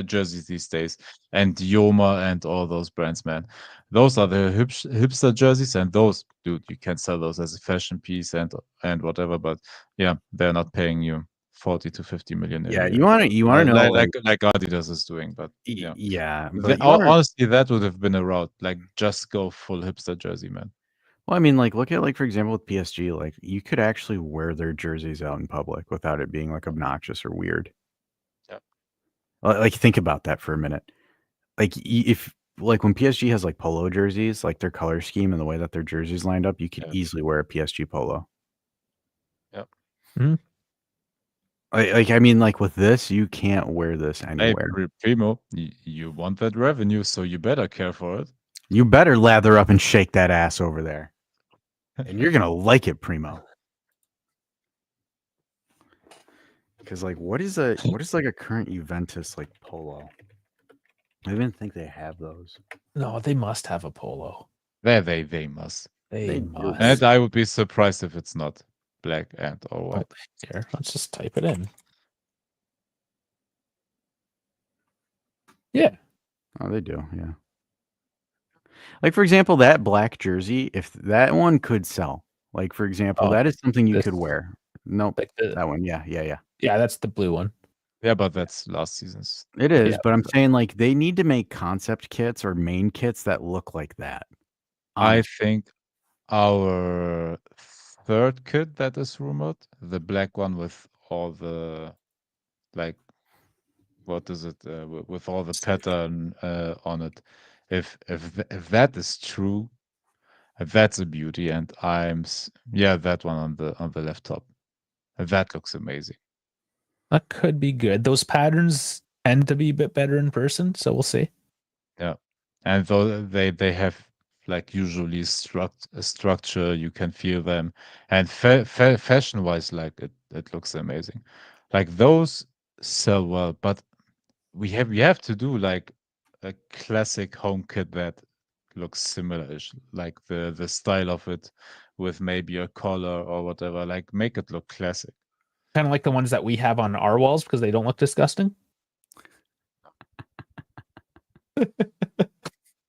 jerseys these days, and Yoma and all those brands, man. Those are the hipster jerseys, and those, dude, you can sell those as a fashion piece and whatever. But yeah, they're not paying you 40 to 50 million a Yeah, year. you want to know like Adidas is doing, but yeah. yeah, but you wanna, Honestly, that would have been a route. Like, just go full hipster jersey, man. well, I mean, like, look at, like, for example, with PSG, like, you could actually wear their jerseys out in public without it being, like, obnoxious or weird. Yeah. Like, think about that for a minute. Like, if, like, when PSG has, like, polo jerseys, like, their color scheme and the way that their jerseys lined up, you could Yeah. easily wear a PSG polo. Yep. Mhm. Like, I mean, like, with this, you can't wear this Hey, anywhere. Primo, you want that revenue, so you better care for it. You better lather up and shake that ass over there. And you're gonna like it, Primo. Because, like, what is like a current Juventus like polo? I didn't think they have those. No, they must have a polo. They must. They do. must. And I would be surprised if it's not black and or Oh, white. here, let's just type it in. Yeah. Oh, they do, yeah. Like, for example, that black jersey, if that one could sell, like, for example, Oh, that is something you this- could wear. Nope, Like the, that one, yeah. yeah, that's the blue one. Yeah, but that's last season's. It is, Yeah. but I'm saying, like, they need to make concept kits or main kits that look like that. I Honest. think our third kit that is rumored, the black one with all the, like, what is it, with all the pattern on it. If that is true, that's a beauty, and yeah, that one on the left top. That looks amazing. That could be good. Those patterns tend to be a bit better in person, so we'll see. Yeah, and though they have like usually a structure, you can feel them, and fashion wise, like it looks amazing. Like those sell well, but we have to do like a classic home kit that looks similar-ish, like the style of it with maybe a collar or whatever. Like make it look classic. Kind of like the ones that we have on our walls because they don't look disgusting.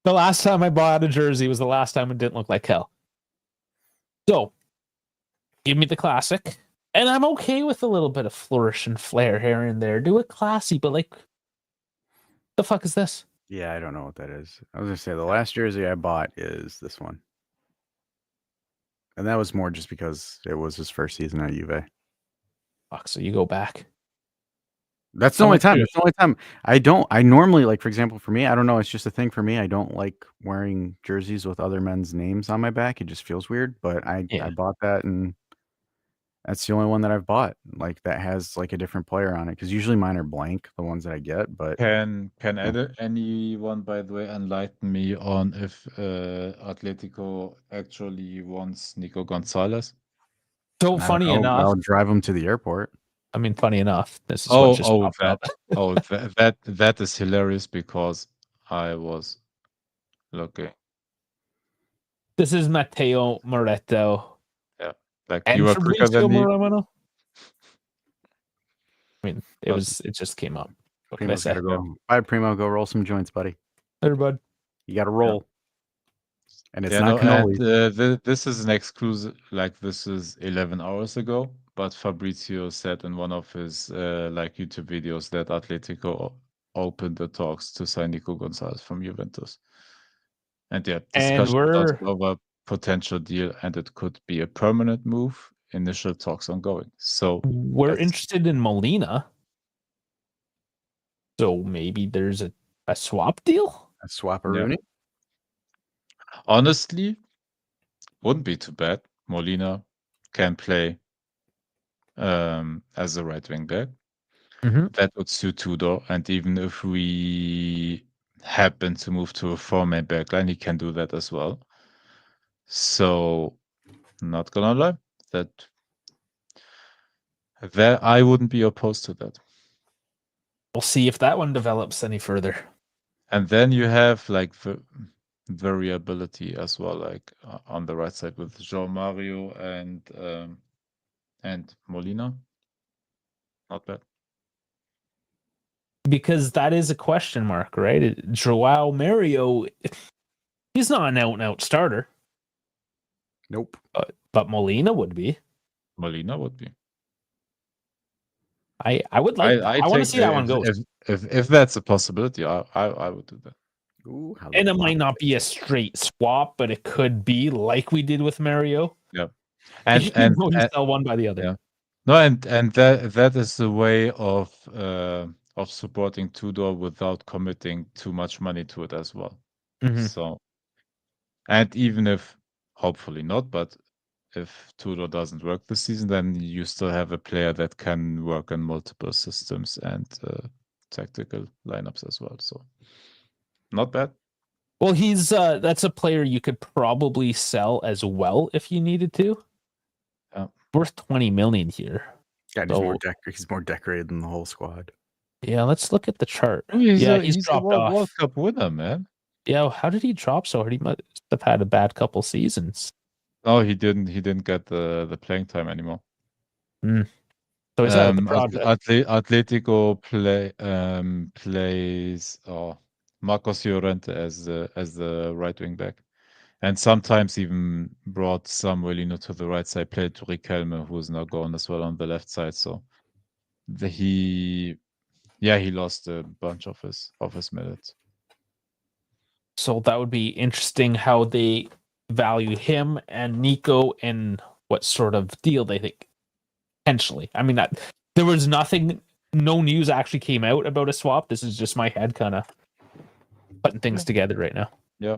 The last time I bought a jersey was the last time it didn't look like hell. So, give me the classic. And I'm okay with a little bit of flourish and flair here and there. Do it classy, but like, the fuck is this? Yeah, I don't know what that is. I was gonna say the last jersey I bought is this one. And that was more just because it was his first season at Juve. Fuck, so you go back. That's the only time. That's the only time. I normally, like, for example, for me, I don't know, it's just a thing for me. I don't like wearing jerseys with other men's names on my back. It just feels weird. But I bought that, and that's the only one that I've bought, like, that has like a different player on it. Because usually mine are blank, the ones that I get. But Can anyone, by the way, enlighten me on if Atletico actually wants Nico Gonzalez? So I don't funny know, but enough, I'll drive him to the airport. I mean, funny enough, this is what just popped up. That is hilarious because I was looking. This is Matteo Moretto. Yeah, like And you were quicker Fabrizio than me. Moretto. I mean, it just came up. What can I Primo's say? gotta go. All right, Primo, go roll some joints, buddy. Later, bud. You got to roll, and it's Yeah, not no, and cannoli. this is an exclusive. Like this is 11 hours ago, but Fabrizio said in one of his like YouTube videos that Atletico opened the talks to sign Nico Gonzalez from Juventus. And yeah, And discussion started over potential deal, and it could be a permanent move. Initial talks ongoing. So we're yes. interested in Molina. So maybe there's a swap deal? A swap-a-rooney. Honestly, wouldn't be too bad. Molina can play as a right wing back. That would suit Tudor, and even if we happen to move to a four-man backline, he can do that as well. So, not gonna lie, that I wouldn't be opposed to that. We'll see if that one develops any further. And then you have like variability as well, like on the right side with João Mario and Molina. Not bad. Because that is a question mark, right? Joao Mario, he's not an out-and-out starter. Nope. But Molina would be. Molina would be. I would like. I want to see that one go. If that's a possibility, I would do that. Ooh, and it might not be a straight swap, but it could be like we did with Mario. Yeah, and you sell one by the other. Yeah. No, and that is the way of supporting Tudor without committing too much money to it as well. So, and even if hopefully not, but if Tudor doesn't work this season, then you still have a player that can work on multiple systems and tactical lineups as well. So, not bad. Well, he's that's a player you could probably sell as well if you needed to. Worth 20 million here. Yeah, he's more decorated than the whole squad. Yeah, let's look at the chart. He's dropped a off. World Cup winner, man. Yeah, how did he drop so hard? He must have had a bad couple seasons. No, he didn't. He didn't get the playing time anymore. So he's out of the project. Atletico plays Marcos Llorente as the right wing back, and sometimes even brought Samuel to the right side. Played Riquelme, who is now gone as well on the left side. So he lost a bunch of his minutes. So that would be interesting how they value him and Nico and what sort of deal they think potentially. I mean, there was no news actually came out about a swap. This is just my head kind of putting things together right now. Yeah,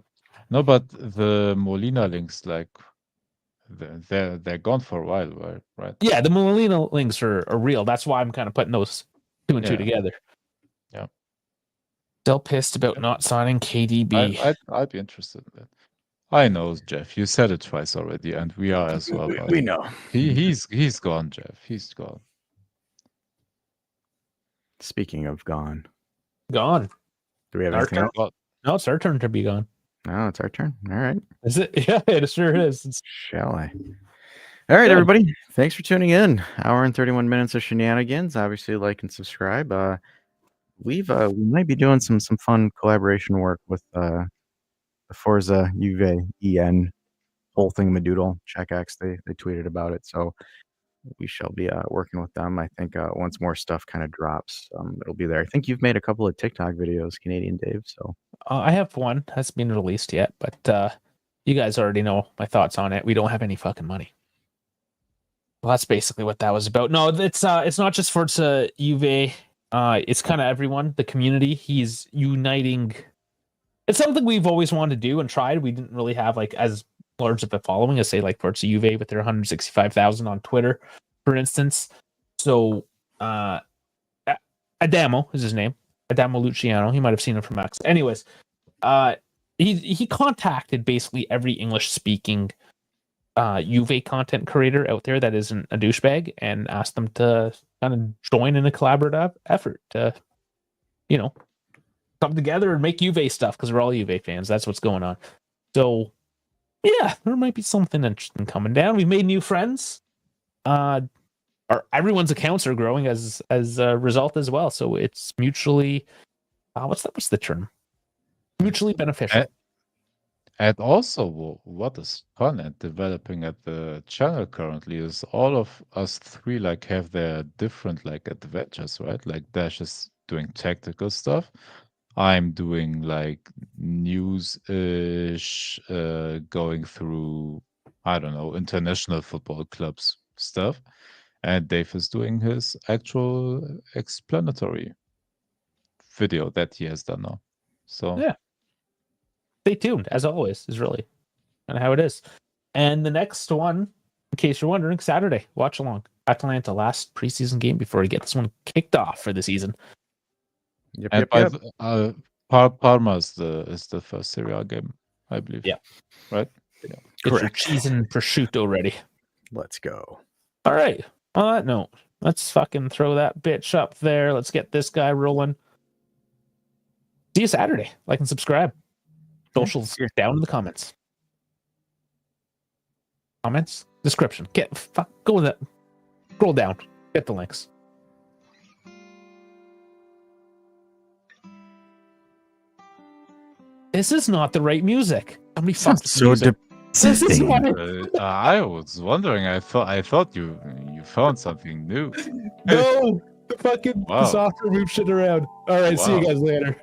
no, but the Molina links, like they're gone for a while, right? Yeah, the Molina links are real. That's why I'm kind of putting those two and two together. Yeah. Still pissed about not signing KDB. I'd be interested in that. I know, Jeff. You said it twice already, and we are as well. We know. He's gone, Jeff. He's gone. Speaking of gone. Gone. Do we have anything else? No, it's our turn to be gone. No, it's our turn. All right. Is it? Yeah, it sure is. Shall I? All right, everybody. Thanks for tuning in. Hour and 31 minutes of shenanigans. Obviously, like and subscribe. We might be doing some fun collaboration work with the Forza Juve EN whole thing Madoodle Check-X. They tweeted about it, so we shall be working with them. I think once more stuff kind of drops, it'll be there. I think you've made a couple of TikTok videos, Canadian Dave. So I have one hasn't been released yet, but you guys already know my thoughts on it. We don't have any fucking money. Well, that's basically what that was about. No, it's not just Forza Juve. It's kind of everyone, the community. He's uniting. It's something we've always wanted to do and tried. We didn't really have like as large of a following as say like Forza Juve with their 165,000 on Twitter, for instance. So Adamo is his name. Adamo Luciano. He might have seen him from Max. Anyways, he contacted basically every English speaking Juve content creator out there that isn't a douchebag and asked them to kind of join in a collaborative effort to, come together and make Juve stuff because we're all Juve fans. That's what's going on. So, yeah, there might be something interesting coming down. We've made new friends. everyone's accounts are growing as a result as well. So it's mutually what's the term? Mutually beneficial. And also, what is fun and developing at the channel currently is all of us three like have their different like adventures, right? Like Dash is doing tactical stuff. I'm doing like news-ish, going through, I don't know, international football clubs stuff. And Dave is doing his actual explanatory video that he has done now. So Yeah. Stay tuned, as always, is really kind of how it is. And the next one, in case you're wondering, Saturday, watch along. Atalanta last preseason game before we get this one kicked off for the season. Yep, and yep, by yep. Parma is the first Serie A game, I believe. Yeah. Right? Get your Correct. cheese and prosciutto ready. Let's go. All right. On that note, let's fucking throw that bitch up there. Let's get this guy rolling. See you Saturday. Like and subscribe. Socials down in the comments. Comments, description. Go with that. Scroll down. Get the links. This is not the right music. Somebody fucked So music. This is why. I was wondering. I thought you found something new. No, the fucking Wow. software moves shit around. All right, see you Wow. guys later.